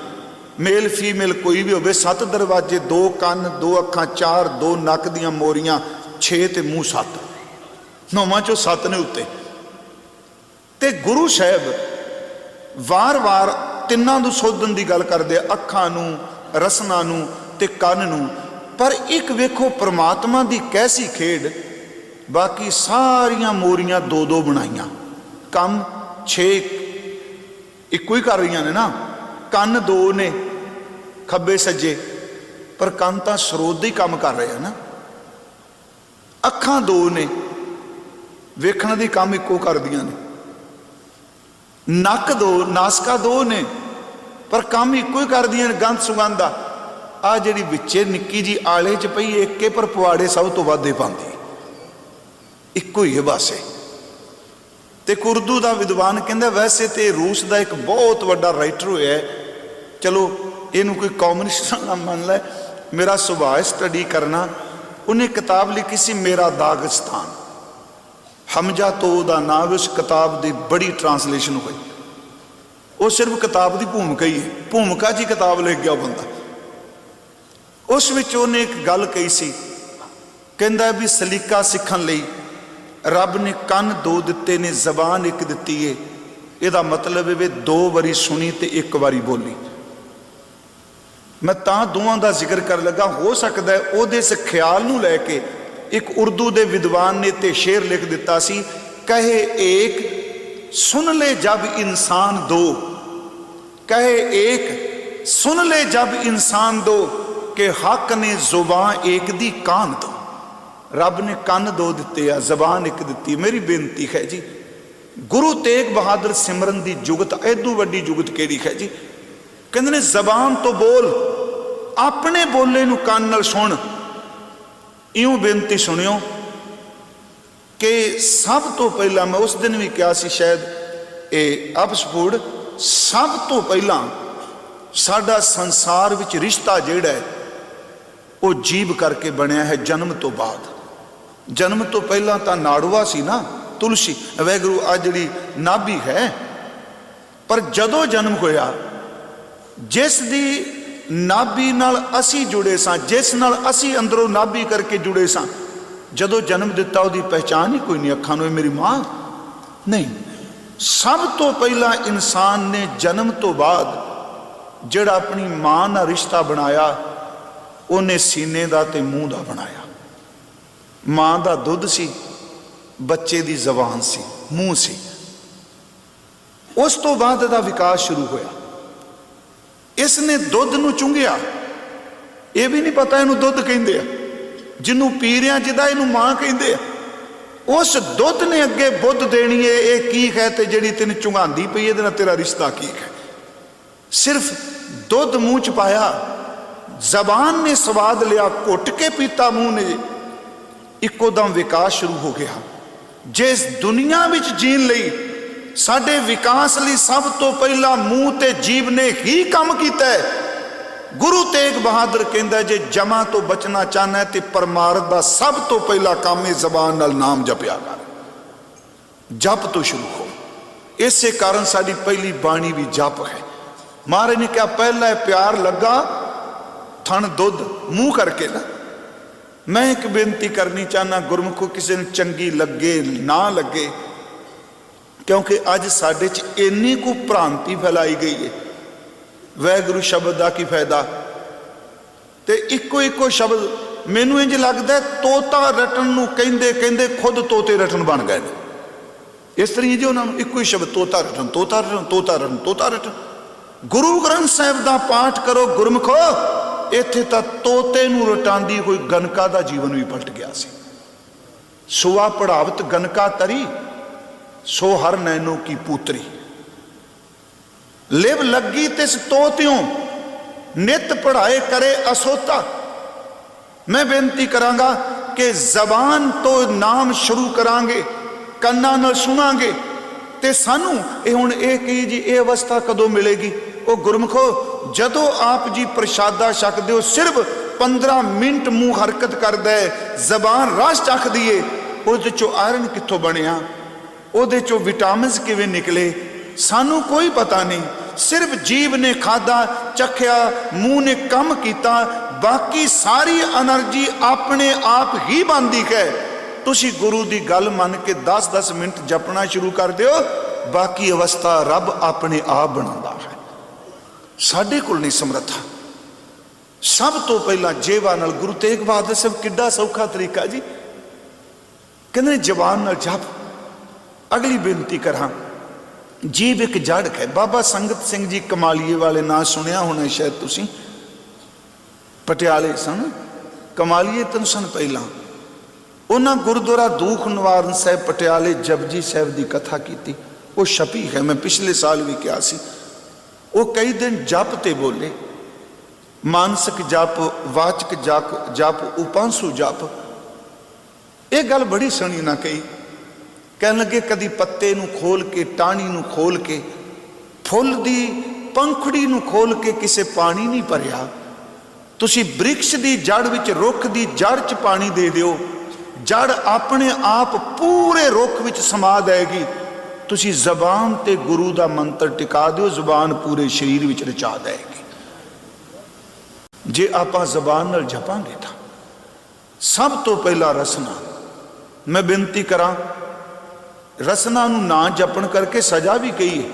मेल फीमेल कोई भी होवे, 7 दरवाजे, 2 कान, 2 अखां, 4, 2 नक दियां मोरियां, 6 ते मूँह 7, 9वां चों 7 ने उत्ते। ते गुरु साहब वार वार तिन्नां नूं सोधन की गल करदे, अखां नूं, रसना नूं ते कन नूं। पर एक वेखो परमात्मा की कैसी खेड, बाकी सारियां मोरियां 2-2 बनाइयां, कम 6 ਇੱਕੋ ਹੀ ਕਰ ਰਹੀਆਂ ਨੇ ਨਾ। ਕੰਨ ਦੋ ਨੇ ਖੱਬੇ ਸੱਜੇ, ਪਰ ਕੰਨ ਤਾਂ ਸਰੋਤ ਦੇ ਹੀ ਕੰਮ ਕਰ ਰਹੇ ਆ ਨਾ। ਅੱਖਾਂ ਦੋ ਨੇ, ਵੇਖਣ ਦੀ ਕੰਮ ਇੱਕੋ ਕਰਦੀਆਂ ਨੇ। ਨੱਕ ਦੋ, ਨਾਸਕਾ ਦੋ ਨੇ, ਪਰ ਕੰਮ ਇੱਕੋ ਹੀ ਕਰਦੀਆਂ ਨੇ, ਗੰਧ ਸੁਗੰਧ ਦਾ। ਆ ਜਿਹੜੀ ਵਿੱਚੇ ਨਿੱਕੀ ਜੀ ਆਲੇ 'ਚ ਪਈ ਏਕੇ, ਪਰ ਪਵਾੜੇ ਸਭ ਤੋਂ ਵੱਧ ਪਾਉਂਦੀ, ਇੱਕੋ ਹੀ ਹੈ ਬਸ। ਤੇ ਉਰਦੂ ਦਾ ਵਿਦਵਾਨ ਕਹਿੰਦਾ ਵੈਸੇ ਤੇ ਰੂਸ ਦਾ ਇੱਕ ਬਹੁਤ ਵੱਡਾ ਰਾਈਟਰ ਹੋਇਆ, ਚਲੋ ਇਹਨੂੰ ਕੋਈ ਕਮਿਊਨਿਸਟ ਨਾ ਮੰਨ ਲੈ, ਮੇਰਾ ਸੁਭਾਅ ਸਟੱਡੀ ਕਰਨਾ। ਉਹਨੇ ਕਿਤਾਬ ਲਿਖੀ ਸੀ ਮੇਰਾ ਦਾਗਿਸਤਾਨ, ਹਮਜਾ ਤੋਂ ਉਹਦਾ ਨਾਮ। ਉਸ ਕਿਤਾਬ ਦੀ ਬੜੀ ਟਰਾਂਸਲੇਸ਼ਨ ਹੋਈ। ਉਹ ਸਿਰਫ ਕਿਤਾਬ ਦੀ ਭੂਮਿਕਾ ਹੀ ਹੈ, ਭੂਮਿਕਾ 'ਚ ਹੀ ਕਿਤਾਬ ਲਿਖ ਗਿਆ ਉਹ ਬੰਦਾ। ਉਸ ਵਿੱਚ ਉਹਨੇ ਇੱਕ ਗੱਲ ਕਹੀ ਸੀ, ਕਹਿੰਦਾ ਵੀ ਸਲੀਕਾ ਸਿੱਖਣ ਲਈ ਰੱਬ ਨੇ ਕੰਨ ਦੋ ਦਿੱਤੇ ਨੇ, ਜ਼ਬਾਨ ਇੱਕ ਦਿੱਤੀ ਏ। ਇਹਦਾ ਮਤਲਬ ਇਹ 2 ਵਾਰੀ ਸੁਣੀ ਤੇ 1 ਵਾਰੀ ਬੋਲੀ। ਮੈਂ ਤਾਂ ਦੋਵਾਂ ਦਾ ਜ਼ਿਕਰ ਕਰਨ ਲੱਗਾ, ਹੋ ਸਕਦਾ ਹੈ ਉਹਦੇ ਇਸ ਖਿਆਲ ਨੂੰ ਲੈ ਕੇ ਇੱਕ ਉਰਦੂ ਦੇ ਵਿਦਵਾਨ ਨੇ ਤੇ ਸ਼ੇਰ ਲਿਖ ਦਿੱਤਾ ਸੀ, ਕਹੇ ਏਕ ਸੁਨ ਲੈ ਜਬ ਇਨਸਾਨ ਦੋ, ਕਹੇ ਏਕ ਸੁਨ ਲੈ ਜਬ ਇਨਸਾਨ ਦੋ, ਕਿ ਹੱਕ ਨੇ ਜ਼ੁਬਾਨ ਏਕ ਦੀ ਕਾਨ ਦੋ। ਰੱਬ ਨੇ ਕੰਨ 2 ਦਿੱਤੇ ਆ, ਜ਼ਬਾਨ 1 ਦਿੱਤੀ। ਮੇਰੀ ਬੇਨਤੀ ਹੈ ਜੀ, ਗੁਰੂ ਤੇਗ ਬਹਾਦਰ ਸਿਮਰਨ ਦੀ ਜੁਗਤ ਐਦੂ ਵੱਡੀ ਜੁਗਤ ਕਿਹੜੀ ਹੈ ਜੀ। ਕਹਿੰਦੇ ਨੇ ਜ਼ਬਾਨ ਤੋਂ ਬੋਲ, ਆਪਣੇ ਬੋਲੇ ਨੂੰ ਕੰਨ ਨਾਲ ਸੁਣ। ਇਉਂ ਬੇਨਤੀ ਸੁਣਿਓ ਕਿ ਸਭ ਤੋਂ ਪਹਿਲਾਂ, ਮੈਂ ਉਸ ਦਿਨ ਵੀ ਕਿਹਾ ਸੀ ਸ਼ਾਇਦ ਇਹ ਅਪਸਫੋਰਡ, ਸਭ ਤੋਂ ਪਹਿਲਾਂ ਸਾਡਾ ਸੰਸਾਰ ਵਿੱਚ ਰਿਸ਼ਤਾ ਜਿਹੜਾ ਹੈ ਉਹ ਜੀਭ ਕਰਕੇ ਬਣਿਆ ਹੈ। ਜਨਮ ਤੋਂ ਬਾਅਦ, ਜਨਮ ਤੋਂ ਪਹਿਲਾਂ ਤਾਂ ਨਾੜੂਆ ਸੀ ਨਾ, ਤੁਲਸੀ ਵੈਗਰੂ ਆ ਜਿਹੜੀ ਨਾਭੀ ਹੈ। ਪਰ ਜਦੋਂ ਜਨਮ ਹੋਇਆ, ਜਿਸ ਦੀ ਨਾਭੀ ਨਾਲ ਅਸੀਂ ਜੁੜੇ ਸਾਂ, ਜਿਸ ਨਾਲ ਅਸੀਂ ਅੰਦਰੋਂ ਨਾਭੀ ਕਰਕੇ ਜੁੜੇ ਸਾਂ, ਜਦੋਂ ਜਨਮ ਦਿੱਤਾ ਉਹਦੀ ਪਹਿਚਾਨ ਹੀ ਕੋਈ ਨਹੀਂ। ਅੱਖਾਂ ਨੂੰ ਇਹ ਮੇਰੀ ਮਾਂ ਨਹੀਂ। ਸਭ ਤੋਂ ਪਹਿਲਾਂ ਇਨਸਾਨ ਨੇ ਜਨਮ ਤੋਂ ਬਾਅਦ ਜਿਹੜਾ ਆਪਣੀ ਮਾਂ ਨਾਲ ਰਿਸ਼ਤਾ ਬਣਾਇਆ, ਉਹਨੇ ਸੀਨੇ ਦਾ ਤੇ ਮੂੰਹ ਦਾ ਬਣਾਇਆ। ਮਾਂ ਦਾ ਦੁੱਧ ਸੀ, ਬੱਚੇ ਦੀ ਜ਼ਬਾਨ ਸੀ, ਮੂੰਹ ਸੀ। ਉਸ ਤੋਂ ਬਾਅਦ ਇਹਦਾ ਵਿਕਾਸ ਸ਼ੁਰੂ ਹੋਇਆ। ਇਸ ਨੇ ਦੁੱਧ ਨੂੰ ਚੁੰਘਿਆ, ਇਹ ਵੀ ਨਹੀਂ ਪਤਾ ਇਹਨੂੰ ਦੁੱਧ ਕਹਿੰਦੇ ਆ, ਜਿਹਨੂੰ ਪੀ ਰਿਆ ਜਿਹਦਾ ਇਹਨੂੰ ਮਾਂ ਕਹਿੰਦੇ ਆ। ਉਸ ਦੁੱਧ ਨੇ ਅੱਗੇ ਬੁੱਧ ਦੇਣੀ ਹੈ, ਇਹ ਕੀ ਹੈ ਤੇ ਜਿਹੜੀ ਤੈਨੂੰ ਚੁੰਘਾਉਂਦੀ ਪਈ ਇਹਦੇ ਨਾਲ ਤੇਰਾ ਰਿਸ਼ਤਾ ਕੀ ਹੈ। ਸਿਰਫ ਦੁੱਧ ਮੂੰਹ ਚ ਪਾਇਆ, ਜ਼ਬਾਨ ਨੇ ਸਵਾਦ ਲਿਆ, ਘੁੱਟ ਕੇ ਪੀਤਾ ਮੂੰਹ ਨੇ, ਇੱਕੋ ਦਮ ਵਿਕਾਸ ਸ਼ੁਰੂ ਹੋ ਗਿਆ। ਜਿਸ ਦੁਨੀਆ ਵਿੱਚ ਜੀਣ ਲਈ ਸਾਡੇ ਵਿਕਾਸ ਲਈ ਸਭ ਤੋਂ ਪਹਿਲਾਂ ਮੂੰਹ ਤੇ ਜੀਭ ਨੇ ਹੀ ਕੰਮ ਕੀਤਾ ਹੈ। ਗੁਰੂ ਤੇਗ ਬਹਾਦਰ ਕਹਿੰਦਾ ਜੇ ਜਮਾ ਤੋਂ ਬਚਣਾ ਚਾਹਨਾ ਹੈ ਤੇ ਪਰਮਾਰਥ ਦਾ ਸਭ ਤੋਂ ਪਹਿਲਾ ਕੰਮ ਹੈ ਜ਼ਬਾਨ ਨਾਲ ਨਾਮ ਜਪਿਆ ਕਰ, ਜਪ ਤੋਂ ਸ਼ੁਰੂ ਹੋ। ਇਸੇ ਕਾਰਨ ਸਾਡੀ ਪਹਿਲੀ ਬਾਣੀ ਵੀ ਜਪ ਹੈ। ਮਹਾਰਾਜ ਨੇ ਕਿਹਾ ਪਹਿਲਾ ਪਿਆਰ ਲੱਗਾ ਥਣ ਦੁੱਧ ਮੂੰਹ ਕਰਕੇ ਨਾ। ਮੈਂ ਇੱਕ ਬੇਨਤੀ ਕਰਨੀ ਚਾਹਨਾ, ਗੁਰਮੁਖੋ ਕਿਸੇ ਨੂੰ ਚੰਗੀ ਲੱਗੇ ਨਾ ਲੱਗੇ, ਕਿਉਂਕਿ ਅੱਜ ਸਾਡੇ 'ਚ ਇੰਨੀ ਕੁ ਭ੍ਰਾਂਤੀ ਫੈਲਾਈ ਗਈ ਹੈ। ਵਾਹਿਗੁਰੂ ਸ਼ਬਦ ਦਾ ਕੀ ਫਾਇਦਾ, ਤੇ ਇੱਕੋ ਸ਼ਬਦ ਮੈਨੂੰ ਇੰਜ ਲੱਗਦਾ ਤੋਤਾ ਰਟਣ ਨੂੰ ਕਹਿੰਦੇ ਕਹਿੰਦੇ ਖੁਦ ਤੋਤੇ ਰਟਣ ਬਣ ਗਏ ਨੇ। ਇਸ ਤਰ੍ਹਾਂ ਜੀ ਉਹਨਾਂ ਨੂੰ ਇੱਕੋ ਹੀ ਸ਼ਬਦ ਤੋਤਾ ਰਟਣ, ਤੋਤਾ ਰਟਣ, ਤੋਤਾ ਰਟਣ, ਤੋਤਾ ਰਟਣ। ਗੁਰੂ ਗ੍ਰੰਥ ਸਾਹਿਬ ਦਾ ਪਾਠ ਕਰੋ ਗੁਰਮੁਖੋ, ਇੱਥੇ ਤਾਂ ਤੋਤੇ ਨੂੰ ਰਟਾਂਦੀ ਹੋਈ ਗਨਕਾ ਦਾ ਜੀਵਨ ਵੀ ਪਲਟ ਗਿਆ ਸੀ। ਸੁਆ ਪੜਾਵਤ ਗਨਕਾ ਤਰੀ, ਸੋ ਹਰ ਨੈਨੋ ਕੀ ਪੂਤਰੀ। ਲਿਵ ਲੱਗੀ ਤਿਸ ਤੋਤਿਓਂ, ਨਿਤ ਪੜਾਏ ਕਰੇ ਅਸੋਤਾ। ਮੈਂ ਬੇਨਤੀ ਕਰਾਂਗਾ ਕਿ ਜ਼ਬਾਨ ਤੋਂ ਨਾਮ ਸ਼ੁਰੂ ਕਰਾਂਗੇ, ਕੰਨਾਂ ਨਾਲ ਸੁਣਾਂਗੇ, ਤੇ ਸਾਨੂੰ ਇਹ ਹੁਣ ਇਹ ਕਹੀ ਜੀ ਇਹ ਅਵਸਥਾ ਕਦੋਂ ਮਿਲੇਗੀ। ਉਹ ਗੁਰਮੁਖੋ ਜਦੋਂ ਆਪ ਜੀ ਪ੍ਰਸ਼ਾਦਾ ਛਕਦੇ ਹੋ, ਸਿਰਫ 15 ਮਿੰਟ ਮੂੰਹ ਹਰਕਤ ਕਰਦਾ ਹੈ, ਜ਼ਬਾਨ ਰਸ ਚੱਖਦੀ ਏ, ਉਹਦੇ ਚੋਂ ਆਇਰਨ ਕਿੱਥੋਂ ਬਣਿਆ, ਉਹਦੇ ਚੋਂ ਵਿਟਾਮਿਨਸ ਕਿਵੇਂ ਨਿਕਲੇ, ਸਾਨੂੰ ਕੋਈ ਪਤਾ ਨਹੀਂ। ਸਿਰਫ ਜੀਭ ਨੇ ਖਾਧਾ ਚੱਖਿਆ, ਮੂੰਹ ਨੇ ਕੰਮ ਕੀਤਾ, ਬਾਕੀ ਸਾਰੀ એનર્ਜੀ ਆਪਣੇ ਆਪ ਹੀ ਬਣਦੀ ਹੈ। ਤੁਸੀਂ ਗੁਰੂ ਦੀ ਗੱਲ ਮੰਨ ਕੇ 10-10 ਮਿੰਟ ਜਪਣਾ ਸ਼ੁਰੂ ਕਰ ਦਿਓ, ਬਾਕੀ ਅਵਸਥਾ ਰੱਬ ਆਪਣੇ ਆਪ ਬਣਾਉਂਦਾ ਹੈ। ਸਾਡੇ ਕੋਲ ਨਹੀਂ ਸਮਰੱਥਾ। ਸਭ ਤੋਂ ਪਹਿਲਾਂ ਜੇਵਾ ਨਾਲ ਗੁਰੂ ਤੇਗ ਬਹਾਦਰ ਸਾਹਿਬ ਕਿੱਡਾ ਸੌਖਾ ਤਰੀਕਾ ਜੀ, ਕਹਿੰਦੇ ਜ਼ਬਾਨ ਨਾਲ ਜਪ। ਅਗਲੀ ਬੇਨਤੀ ਕਰਾਂ, जीव एक जड़ है। बाबा संगत सिंह जी कमालीए वाले ना सुनिया होना शायद तुसी, पटियाले सन, कमालीए तन सन पहला। उन्होंने गुरुद्वारा दुख निवारण साहब पटियाले जपजी साहब की कथा की, वो छपी है, मैं पिछले साल भी कहा सी। वो कई दिन जप ते बोले, मानसिक जप, वाचक जप, उपांसु जप। ये गल बड़ी सनी ना कही। कह लगे कदी पत्ते नू खोल के, टाणी नू खोल के, फुल दी पंखड़ी नू खोल के किसे पानी नहीं भरिया। तुसी वृक्ष दी जड़ विच, रुख दी जड़ च पानी दे दिओ, जड़ अपने आप पूरे रुख विच समा जाएगी। तुसी जबान ते गुरु दा मंत्र टिका दिओ, जबान पूरे शरीर विच रचा देगी। जे आपां जबान नाल जपांगे तां सब तो पहला रसना, मैं बेनती करा, रसना नू ना जपन करके सजा भी कही है।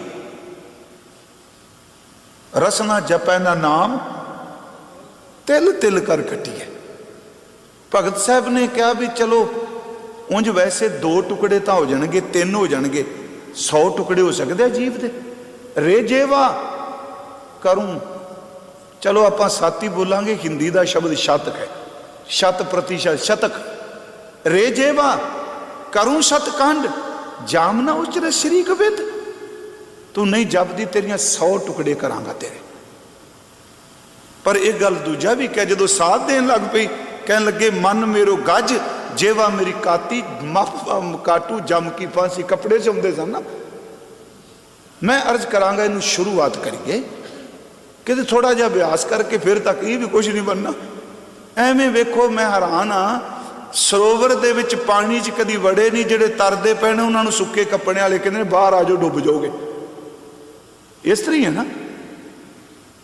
रसना जपै ना नाम, तिल तिल कर कटिए। भगत साहब ने कहा भी चलो उंज वैसे 2 टुकड़े तो हो जाएंगे, 3 हो जाएंगे, 100 टुकड़े हो सकते अजीब दे। रेजेवा करूं, चलो आप साथी बोलांगे, हिंदी का शब्द शतक है, 100%, शतक। रेजेवा करूं सतकंड, जामना उचरे श्री कविद। तू नहीं जपदी, तेरिया 100 टुकड़े करांगा तेरे। पर एक गल दूजा भी कह, जो साथ देन लग पई, कह लगे मन मेरो गज, जेवा मेरी काती, मफ काटू जम की फांसी। कपड़े च आउंदे सन ना। मैं अर्ज करांगा इनू शुरुआत करिए कि थोड़ा जिहा अभ्यास करके फिर तक ये भी कुछ नहीं बनना। एवें वेखो, मैं हैरान हाँ, सरोवर दे विच पानी च कदी वड़े नहीं, जिहड़े तरदे पे ने उन्होंने सुक्के कपड़े वाले कहते बाहर आ जाओ, डुब जाओगे। इस तरह ही है ना,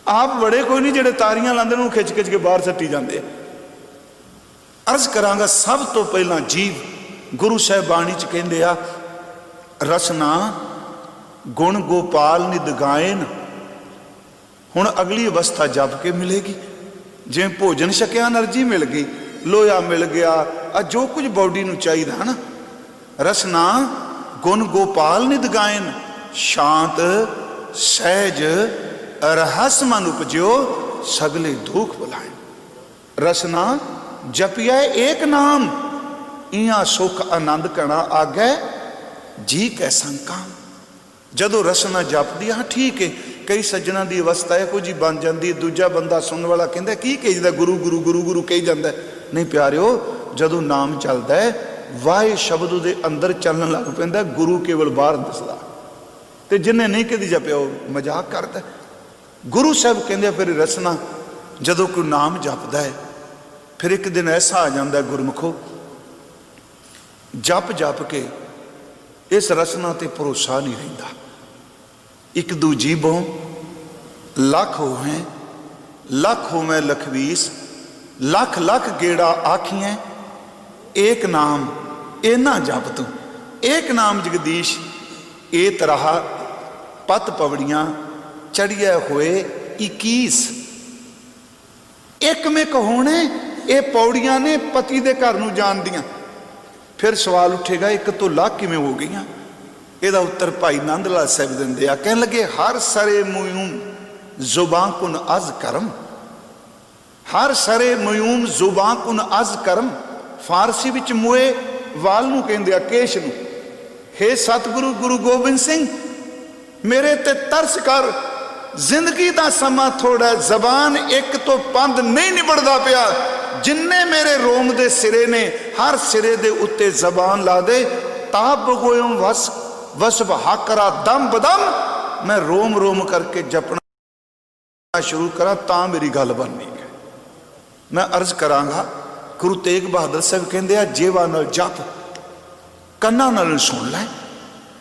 आप बड़े कोई नहीं, जिहड़े तारियां लांदे ने खिच खिच के बाहर सट्टी जाते। अर्ज करांगा सब तो पहला जीव, गुरु साहब बाणी च कहंदे आ, रसना गुण गोपाल निद गायन। हुण अगली अवस्था जप के मिलेगी, जिवें भोजन छकिया एनर्जी मिल गई, लोया मिल गया, जो कुछ बॉडी नूं चाहिदा है ना। रसना गुण गोपाल निद गायन, शांत सहज रहस मन उपजो, सगले दुख बुलाए। रसना जपिया एक नाम, इया सुख आनंद कणा आगे जी कै संकाम। जदों रसना जपदी, हाँ ठीक है, कई सज्जणा की अवस्था है कुछ ही बन जाती है। दूजा बंदा सुनने वाला कहता की कही गुरु गुरु गुरु गुरु कही जाता। नहीं प्यारिओ, जदों नाम चलता है, वाहे शब्द उहदे अंदर चलन लग पैंदा, गुरु केवल बाहर दिसदा। ते जिन्हें नहीं कदी जपिया वो मजाक करता। गुरु साहब कहते फिर रसना जदों कोई नाम जपदा है, फिर एक दिन ऐसा आ जाता है गुरमुखो, जप जप के इस रसना ते भरोसा नहीं रहिंदा। एक दू जीबों लख होवे, लख होवे लखवीस, लख लख गेड़ा आखिए, एक नाम इना जप तू, एक नाम जगदीश, ए तरह पत पवड़ियां चढ़िया हुए 21। एक में कहोने ये पौड़ियां ने पति दे घर नूं जाण दियां। फिर सवाल उठेगा एक तो लाख किवें हो गई। यदा उत्तर भाई नंद लाल साहब देंदे आ, कहन लगे हर सरे मुयूम जुबां कुन अज करम, हर सरे मुयूम जुबां कुन अज करम। फारसी विच मुए वाल नूं कहंदे आ, केश नूं। हे सतगुरु गुरु गोबिंद सिंह, मेरे ते तरस कर, जिंदगी दा समा थोड़ा, जबान एक तो पंद नहीं निबड़दा पिया। जिन्ने मेरे रोम दे सिरे ने, हर सिरे दे उत्ते जबान ला दे, ताब बगोयम वस वस बहाकरा दम बदम, मैं रोम रोम करके जपना शुरू करा तां मेरी गल बननी है। मैं अर्ज करांगा, गुरु तेग बहादुर साहब कहंदे आ, जेवा नाल जप, कन्ना नाल सुन लै,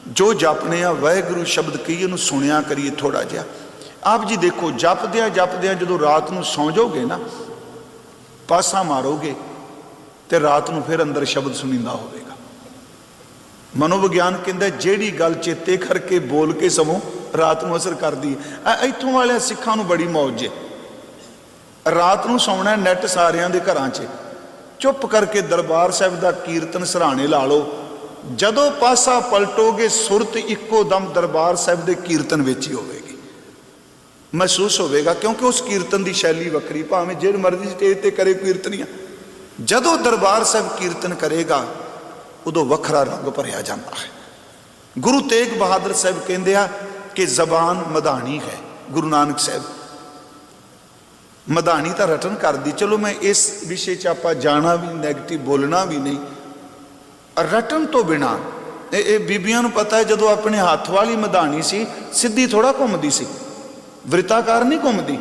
जो जपने आ वाहिगुरू शब्द कही उन्होंने सुनिया करिए थोड़ा जिहा। आप जी देखो जपद्या जो रात को सौ जाओगे ना, पासा मारोगे तो रात को फिर अंदर शब्द सुनींदा होगा। मनोविज्ञान कहता जेड़ी गल चेते करके बोल के समो रात को असर कर दी। इतों वाले सिखा बड़ी मौज है, रात को सौना नैट सारिया के घर च, चुप करके दरबार साहब का कीर्तन सराहने ला लो, जदों पासा पलटोगे सुरत इक्को दम दरबार साहिब के कीर्तन विच ही होवेगी, महसूस होवेगा, क्योंकि उस कीर्तन की शैली वक्री, भावें जिहड़े मर्जी स्टेज ते करे कीर्तनियां, जदों दरबार साहिब कीर्तन करेगा उदों वखरा रंग भरिया जाता है। गुरु तेग बहादुर साहब कहते हैं कि जबान मधानी है। गुरु नानक साहब मधानी तो रटन कर दी, चलो मैं इस विषय च आपां जाना भी नैगेटिव बोलना भी नहीं। रटन तो बिना बीबियां नूं पता है, जदों अपने हाथ वाली मधानी सी सीधी थोड़ा घुमदी सी, वृत्ताकार नहीं घुमदी।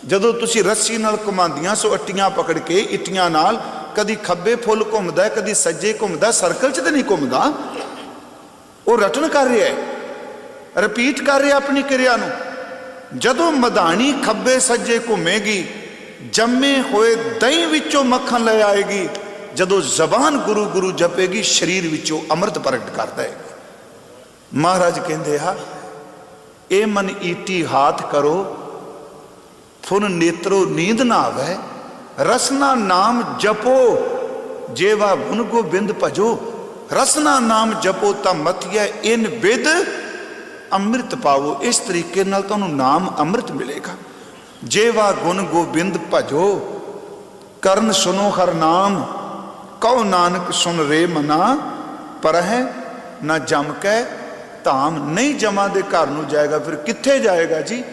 जदों तुसीं रस्सी नाल घुमांदियां सो अट्टियां पकड़ के इट्टियां नाल, कदी खब्बे फुल घुमदा है कदी सज्जे घुमदा, सर्कल च तो नहीं घुमदा। वो रटन कर रहा है, रिपीट कर रहा अपनी क्रिया नूं। जदों मधानी खब्बे सज्जे घुमेगी, जम्मे होए दही विचों मक्खन ले आएगी। जदों जबान गुरु गुरु जपेगी, शरीर विचों अमृत प्रगट कर देगी। महाराज कहते हैं, ए मन ईटी हाथ करो, फुन नेत्रो नींद ना आवे, रसना नाम जपो, जेवा गुन गोबिंद भजो। रसना नाम जपो ता मतिया इन बिद अमृत पावो। इस तरीके नाल तुहानू नाम अमृत मिलेगा। जेवा गुन गोबिंद भजो, करन सुनो हर नाम, कहो नानक सुन रे मना, पर है ना जम कै धाम। नहीं जमा दे घर नू जाएगा, फिर कित्थे जाएगा जी।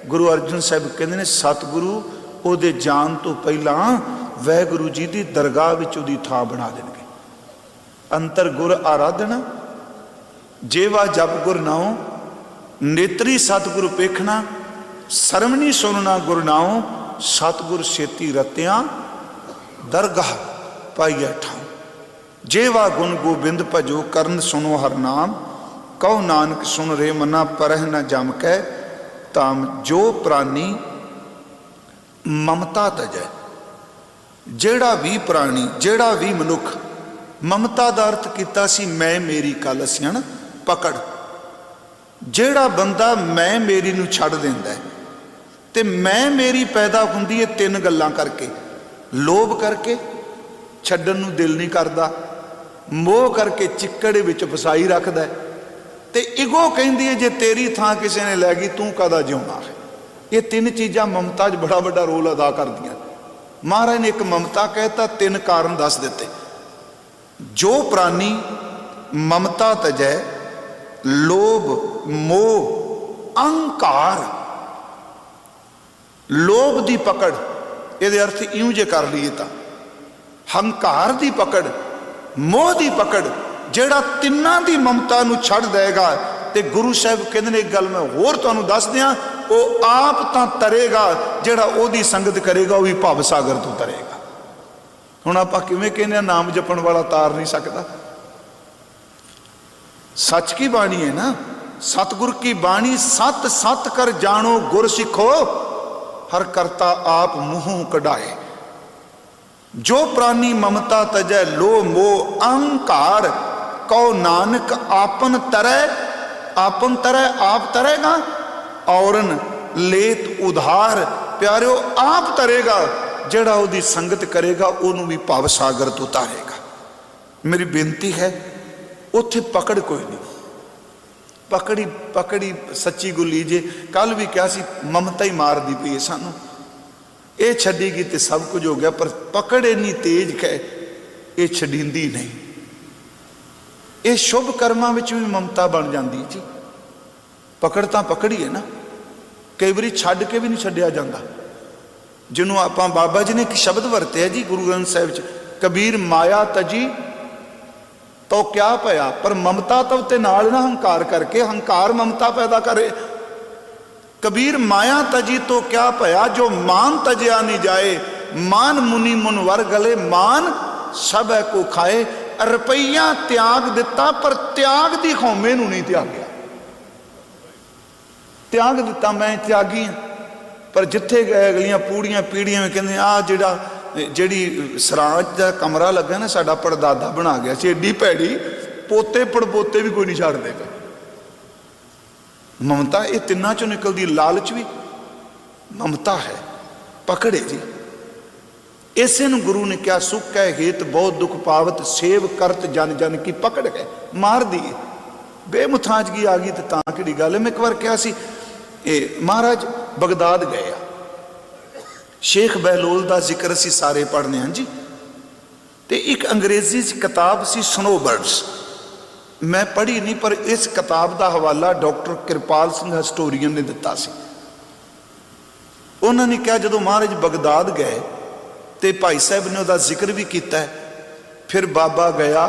गुरु अर्जन साहब कहते हैं, सतगुरु ਉਹਦੇ जान तो ਪਹਿਲਾਂ वाहगुरु जी की दरगाह विच ਉਹਦੀ ਥਾਂ बना देंगे। अंतर गुर आराधना, जेवा जप गुर नाओ, नेत्री सतगुरु पेखना, सरमनी सुनना गुर नाओ, सतगुर छेती रत्या दरगाह पाइया ठाओ। जेवा गुण गोबिंद भजो, करन सुनो हर नाम, कहो नानक सुन रे मना, परह न जम कै ताम। जो प्राणी ममता तजै, जेड़ा भी प्राणी जेड़ा भी मनुख ममता का अर्थ किया सी मैं मेरी कल असीं ना पकड़। जेड़ा बंदा मैं मेरी नूं छड्ड दिंदा है, ते मैं मेरी पैदा हुंदी है तीन गल्लां करके। लोभ करके छड्डण नूं दिल नहीं करदा, मोह करके चिक्कड़ विच फसाई रखदा है, ते इगो कहंदी है जे तेरी थां किसी ने लै गई तूं कदा जिउणा है। ये तीन चीज़ां ममता च बड़ा बड़ा रोल अदा करदियां। महाराज ने एक ममता कहता, तीन कारण दस दिते। जो प्राणी ममता तजै, लोभ मोह अहंकार, लोभ की पकड़, ये अर्थ इं जे कर लीए तो हंकार की पकड़, मोह की पकड़, जेड़ा तिन्ना की ममता नूं छड्ड देगा। ते गुरु साहब कहते हैं, एक गल मैं होर तुहानूं दस दियां, वो आप तां तरेगा, जेड़ा ओदी संगत करेगा वो भी भव सागर तो तरेगा। हुण आपां किवें कहने नाम जपण वाला तार नहीं सकता। सच की बाणी है ना, सतगुर की बाणी, सत सत कर जानो गुर सिखो, हर करता आप मुँह कढ़ाए। जो प्राणी ममता तजै, लो मोह अहंकार, कहो नानक आपन तरै। आपन तरै आप तरेगा, औरन लेत उधार। प्यारिओ आप तरेगा, जेड़ा उहदी संगत करेगा उहनूं भी भव सागर तो उतारेगा। मेरी बेनती है, उत्थे पकड़ कोई नहीं, पकड़ी पकड़ी सच्ची गुली जे। कल भी क्या सी, ममता ही मार दी पई है सानू, ये छड्डीगी तो सब कुछ हो गया। पर पकड़ इन्नी तेज है, ये छड्डींदी नहीं। ये शुभ कर्मां विच भी ममता बन जाती जी। पकड़ तो पकड़ी है ना, कई बारी छड्ड के भी नहीं छड्डिया जाता। जिन्हों आपां बाबा जी ने एक शब्द वरते जी गुरु ग्रंथ साहिब च, कबीर माया तजी तो क्या पया, पर ममता तो ते नाल ना हंकार करके, हंकार ममता पैदा करे। कबीर माया तजी तो क्या पया, जो मान तजया नहीं जाए, मान मुनि मुनवर गले, मान सब है को खाए। रुपया त्याग दिता, पर त्याग दी खौमे नूं नहीं त्यागया। त्याग दिता, मैं त्यागी हाँ, पर जिथे गए अगलियां पूड़ियां पीड़ियां में कहते आ जिहड़ा जिहड़ी सरांच का कमरा लगा ना साडा पड़दादा बना गया सी, एडी भैड़ी, पोते पड़पोते भी कोई नहीं छड्डदे पे। ममता ये तिन्नां चों निकलदी। लालच भी ममता है, पकड़े जी। इसे नूं गुरु ने क्या सुख है हेत बहुत दुख पावत सेव करत जन जन की पकड़ गए मार दिए बेमुथाजगी आ गई तो तां किहड़ी गल है। मैं एक बार कहा सी महाराज बगदाद गए शेख बहलोल का जिक्र असीं सारे पढ़ने हाँ जी। तो एक अंग्रेजी किताब सी स्नोबर्ड्स मैं पढ़ी नहीं पर इस किताब का हवाला डॉक्टर किरपाल सिंह हिस्टोरीयन ने दिता सी। उन्होंने कहा जो महाराज बगदाद गए तो भाई साहब ने उसका जिक्र भी किया है। फिर बाबा गया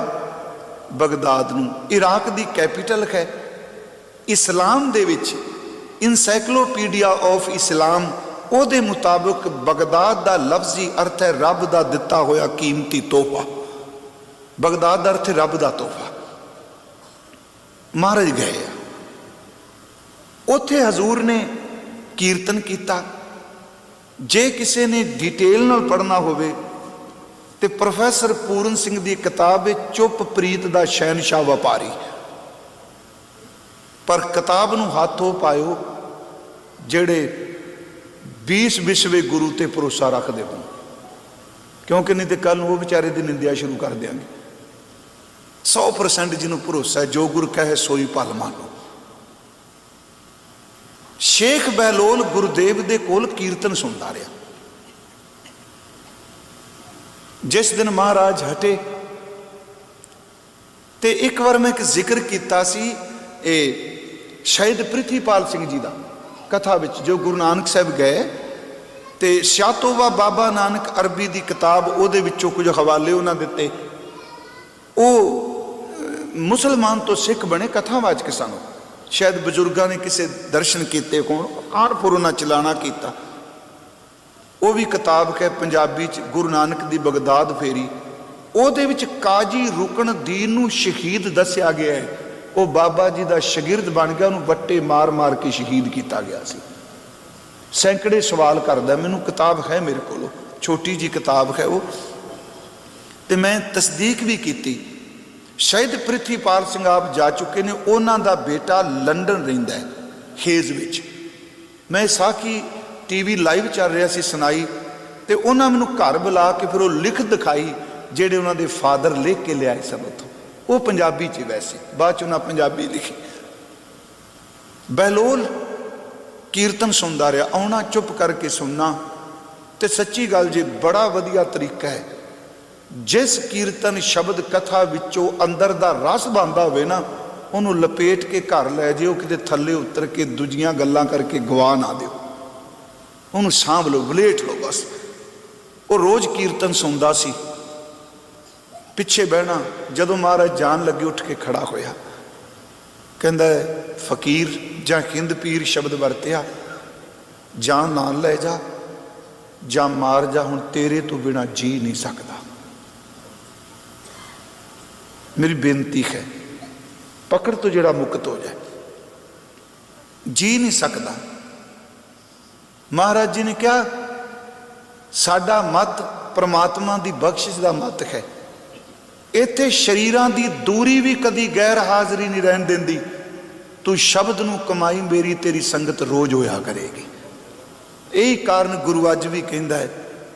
बगदाद नूं इराक की कैपिटल है इस्लाम दे विच इनसाइक्लोपीडिया ऑफ इस्लाम ਉਹਦੇ मुताबिक बगदाद का लफ्जी अर्थ है रब का दिता होया कीमती तोहफा। बगदाद का अर्थ है रब का तोहफा। महाराज गए उत्थे हजूर ने कीर्तन किया। जे किसी ने डिटेल नाल पढ़ना होवे तो प्रोफैसर पूरन सिंह की किताब है चुप प्रीत का शहनशाह व्यापारी। पर किताब नूं हाथों पायो जेड़े 20 विश्वे गुरु ते भरोसा रखते हो क्योंकि नहीं तो कल वो बेचारे की निंदिया शुरू कर देंगे। 100% जिन्होंने भरोसा है जो गुरु कहे सोई पल मानो। शेख बहलोल गुरुदेव दे कोल कीर्तन सुनता रहा। जिस दिन महाराज हटे तो एक बार मैं एक जिक्र किया सी शहीद प्रिथीपाल सिंह जी का कथा विच जो गुरु नानक साहब गए तो शातोबा बाबा नानक अरबी की किताब उहदे विचों कुछ हवाले उन्होंने दिते। वो मुसलमान तो सिख बने कथावाचक सन। शायद बजुर्गों ने किसी दर्शन किए कौन कानपुर उन्हें चलाना किया। वो भी किताब है पंजाबी च गुरु नानक की बगदाद फेरी। उहदे विच काजी रुकन दीन नूं शहीद दस्या गया है। वो बाबा जी का शगिरद बन गया उन्होंने बट्टे मार मार के शहीद किया गया सी। सैकड़े सवाल करदा मैनूं किताब है मेरे को छोटी जी किताब है वो तो मैं तस्दीक भी की। शहीद प्रिथीपाल सिंह आप जा चुके ने उन्हों का बेटा लंडन रहिंदा है हेज विच। मैं साखी टीवी लाइव चल रहा सी सुनाई तो उन्होंने मैनूं घर बुला के फिर वो लिख दिखाई जेडे उन्होंने फादर लिख के लियाए सन उत्थों। वो पंजाबी च वैसे बाद च उन्हें पंजाबी लिखी। बहलोल कीर्तन सुनता रहा आना चुप करके सुनना तो सच्ची गल जी बड़ा वधिया तरीका है। जिस कीर्तन शब्द कथा विचों अंदर दा रस बनता होवे ना उन्होंने लपेट के घर लै जिओ किते थल्ले उतर के दूजियां गल्लां करके गवा ना दिओ। उन्होंने सांभ लो वलेट लो बस। वो रोज़ कीर्तन सुनता सी पिछे बहना। जदों महाराज जान लगे उठ के खड़ा होया कहंदा फकीर जां हिंद पीर शब्द वरतिया जान ना ले जा जां मार जा हुण तेरे तो बिना जी नहीं सकता। मेरी बेनती है पकड़ तो जड़ा मुक्त हो जाए जी नहीं सकता। महाराज जी ने क्या साडा मत परमात्मा की बख्शिश का मत है। इत्थे शरीरां दी दूरी भी कदी गैर हाज़री नहीं रहन देंदी। तू शब्द नूं कमाई मेरी तेरी संगत रोज होया करेगी। यही कारण गुरु अज भी कहंदा है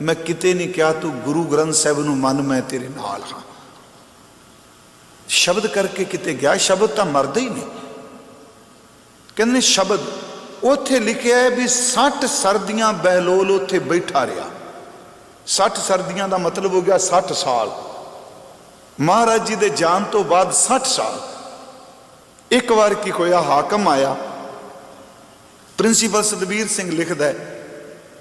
मैं किते नहीं कहा तू गुरु ग्रंथ साहिब नूं मन मैं तेरे नाल हाँ। शब्द करके किते गया शब्द तो मरदा ही नहीं। कहंदे शब्द उत्थे लिखिया है भी 60 सर्दियां बहलोल उत्थे बैठा रहा। 60 सर्दियां का मतलब हो गया 60 साल। महाराज जी दे जान तो बाद 60 साल। एक बार की होया हाकम आया प्रिंसीपल सतबीर सिंह लिखता है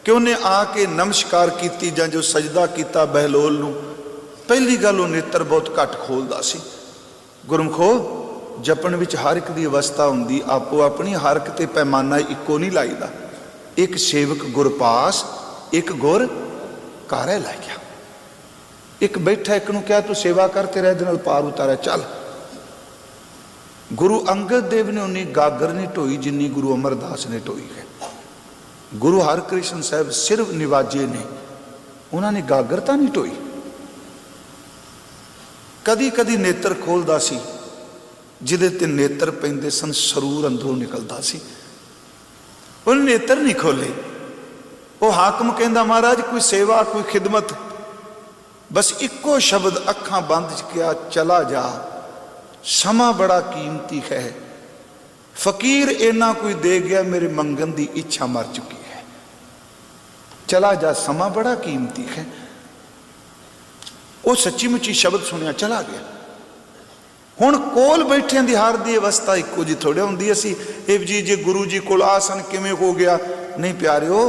कि उन्हें आके नमस्कार की जां जो सजदा किया बहलोल नूं। पहली गल वो नेत्र बहुत घट खोलदा सी। गुरमुखो जपन विच हर एक की अवस्था हुंदी आपो अपनी हर एक ते पैमाना इक्को नहीं लाईदा। एक सेवक गुरपास एक गुर कारे लै गया। एक बैठा एक नूं कहा तू सेवा कर तेरे इहदे नाल पार उतारा चल। गुरु अंगद देव ने उन्नी गागर नहीं ढोई जिन्नी गुरु अमरदास ने ढोई है। गुरु हरकृष्ण साहब सिर्फ निवाजे ने उन्होंने गागर तो नहीं ढोई। कदी कदी नेत्र खोलदा सी जिदे ते नेत्र पैंदे सन सरूर अंदरों निकलदा सी। उन्हें नेत्र नहीं खोले। वो हाकम कहंदा महाराज कोई सेवा कोई खिदमत बस इक्को शब्द अखां बंद किया, चला जा। समा बड़ा कीमती है, फकीर इन्ना कोई दे गया, मेरे मंगन की इच्छा मर चुकी है। चला जा, समा बड़ा कीमती है। वो सच्ची मुच्ची शब्द सुनिया, चला गया। हुण कोल बैठिया दी हर दी अवस्था इक्को जी थोड़े होंदी। असी इव जी जे गुरु जी कोल आसन किवें हो गया, नहीं प्यारिओ,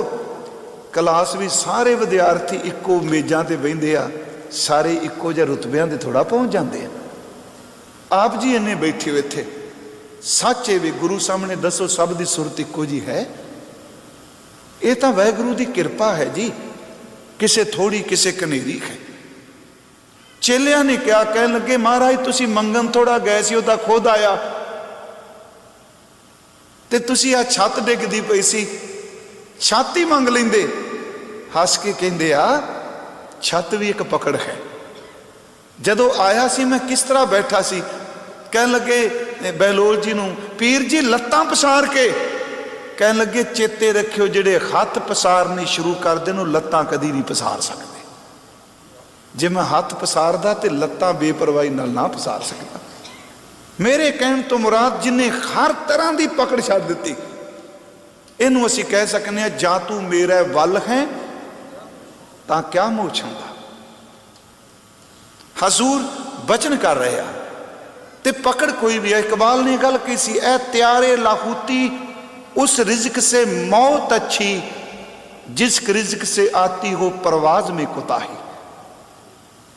क्लास भी सारे विद्यार्थी इक्को मेजां ते बहिंदे आ, सारे इक्को जिहे रुतबिਆਂ ते थोड़ा पहुँच जाते हैं। आप जी इन्ने बैठे हो इत्थे, सच है भी गुरु सामने दसो सब की सुरत इक्को जी है। ये तो वाहिगुरू की किरपा है जी, किसे थोड़ी किसे कनेरी है। चेलिया ने क्या कह लगे, महाराज तुसी मंगन थोड़ा गए सी, उहदा खुद आया ते तुसी आ छत डिगदी पई सी, छत ही मंग लेंदे। हस के कहंदे आ, छत भी एक पकड़ है। जदों आया सी मैं किस तरह बैठा सी, कह लगे बहलोल जी नूं, पीर जी लत्तां पसार के, कह लगे चेते रखियो जिहड़े हथ पसारने शुरू कर देन ओह लत्तां कदी नहीं पसार सकदे। जे मैं हथ पसारदा ते लत्तां बेपरवाही नाल ना पसार सकदा। मेरे कहण तो मुराद जिन्हें हर तरह की पकड़ छड्ड दित्ती, इहनूं असीं कह सकने हां, जां तू मेरे वल है तां क्या मोह छांदा। हजूर बचन कर रहे आ ते पकड़ कोई भी है। इकबाल ने गल की सी, ऐ त्यारे लाहूती उस रिज्क से मौत अच्छी, जिस रिज्क से आती हो परवाज में कोताही।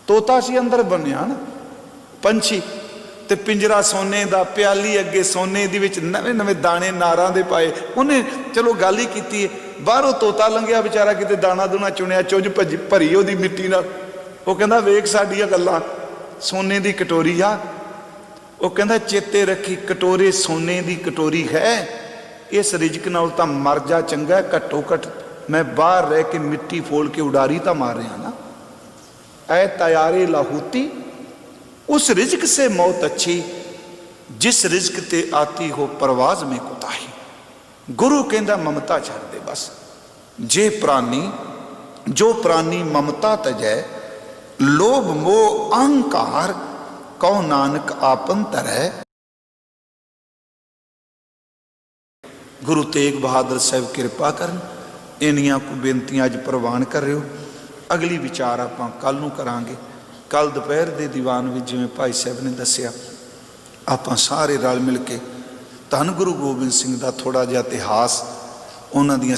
तोता सी अंदर बनिया ना पंछी, ते पिंजरा सोने दा, प्याली अगे सोने दी विच नवे नवे दाने नारां दे पाए। उन्हें चलो गल ही कीती है, बाहरों तोता लंघिया बेचारा, किते दाना दूना चुनिया, चुंझ भरी ओहदी मिट्टी नाल। वो कहंदा वेख साडियां गल्लां, सोने दी कटोरी आ। वो कहंदा चेते रखी कटोरे सोने दी कटोरी है, इस रिजक नाल तां मर जा चंगा, घट्टो घट मैं बाहर रह के मिट्टी फोल के उडारी तां मार रहा ना। ऐ तयारे लाहूती उस रिज्क से मौत अच्छी, जिस रिज्क ते आती हो परवाज में कोताही। गुरु कहंदा ममता छड्ड दे बस। जे प्राणी जो प्राणी ममता तजै, लोभ मोह अहंकार, कौ नानक आपन तरह। गुरु तेग बहादुर साहब किरपा करन। इन्नियां को बेनतियां अज प्रवान कर रहे हो। अगली विचार आपां कल नूं करांगे। कल दोपहर के दीवान में जिवें भाई साहब ने दसिया, आपां सारे रल मिल के धन गुरु गोबिंद सिंह का थोड़ा जिहा इतिहास, उन्हां दीयां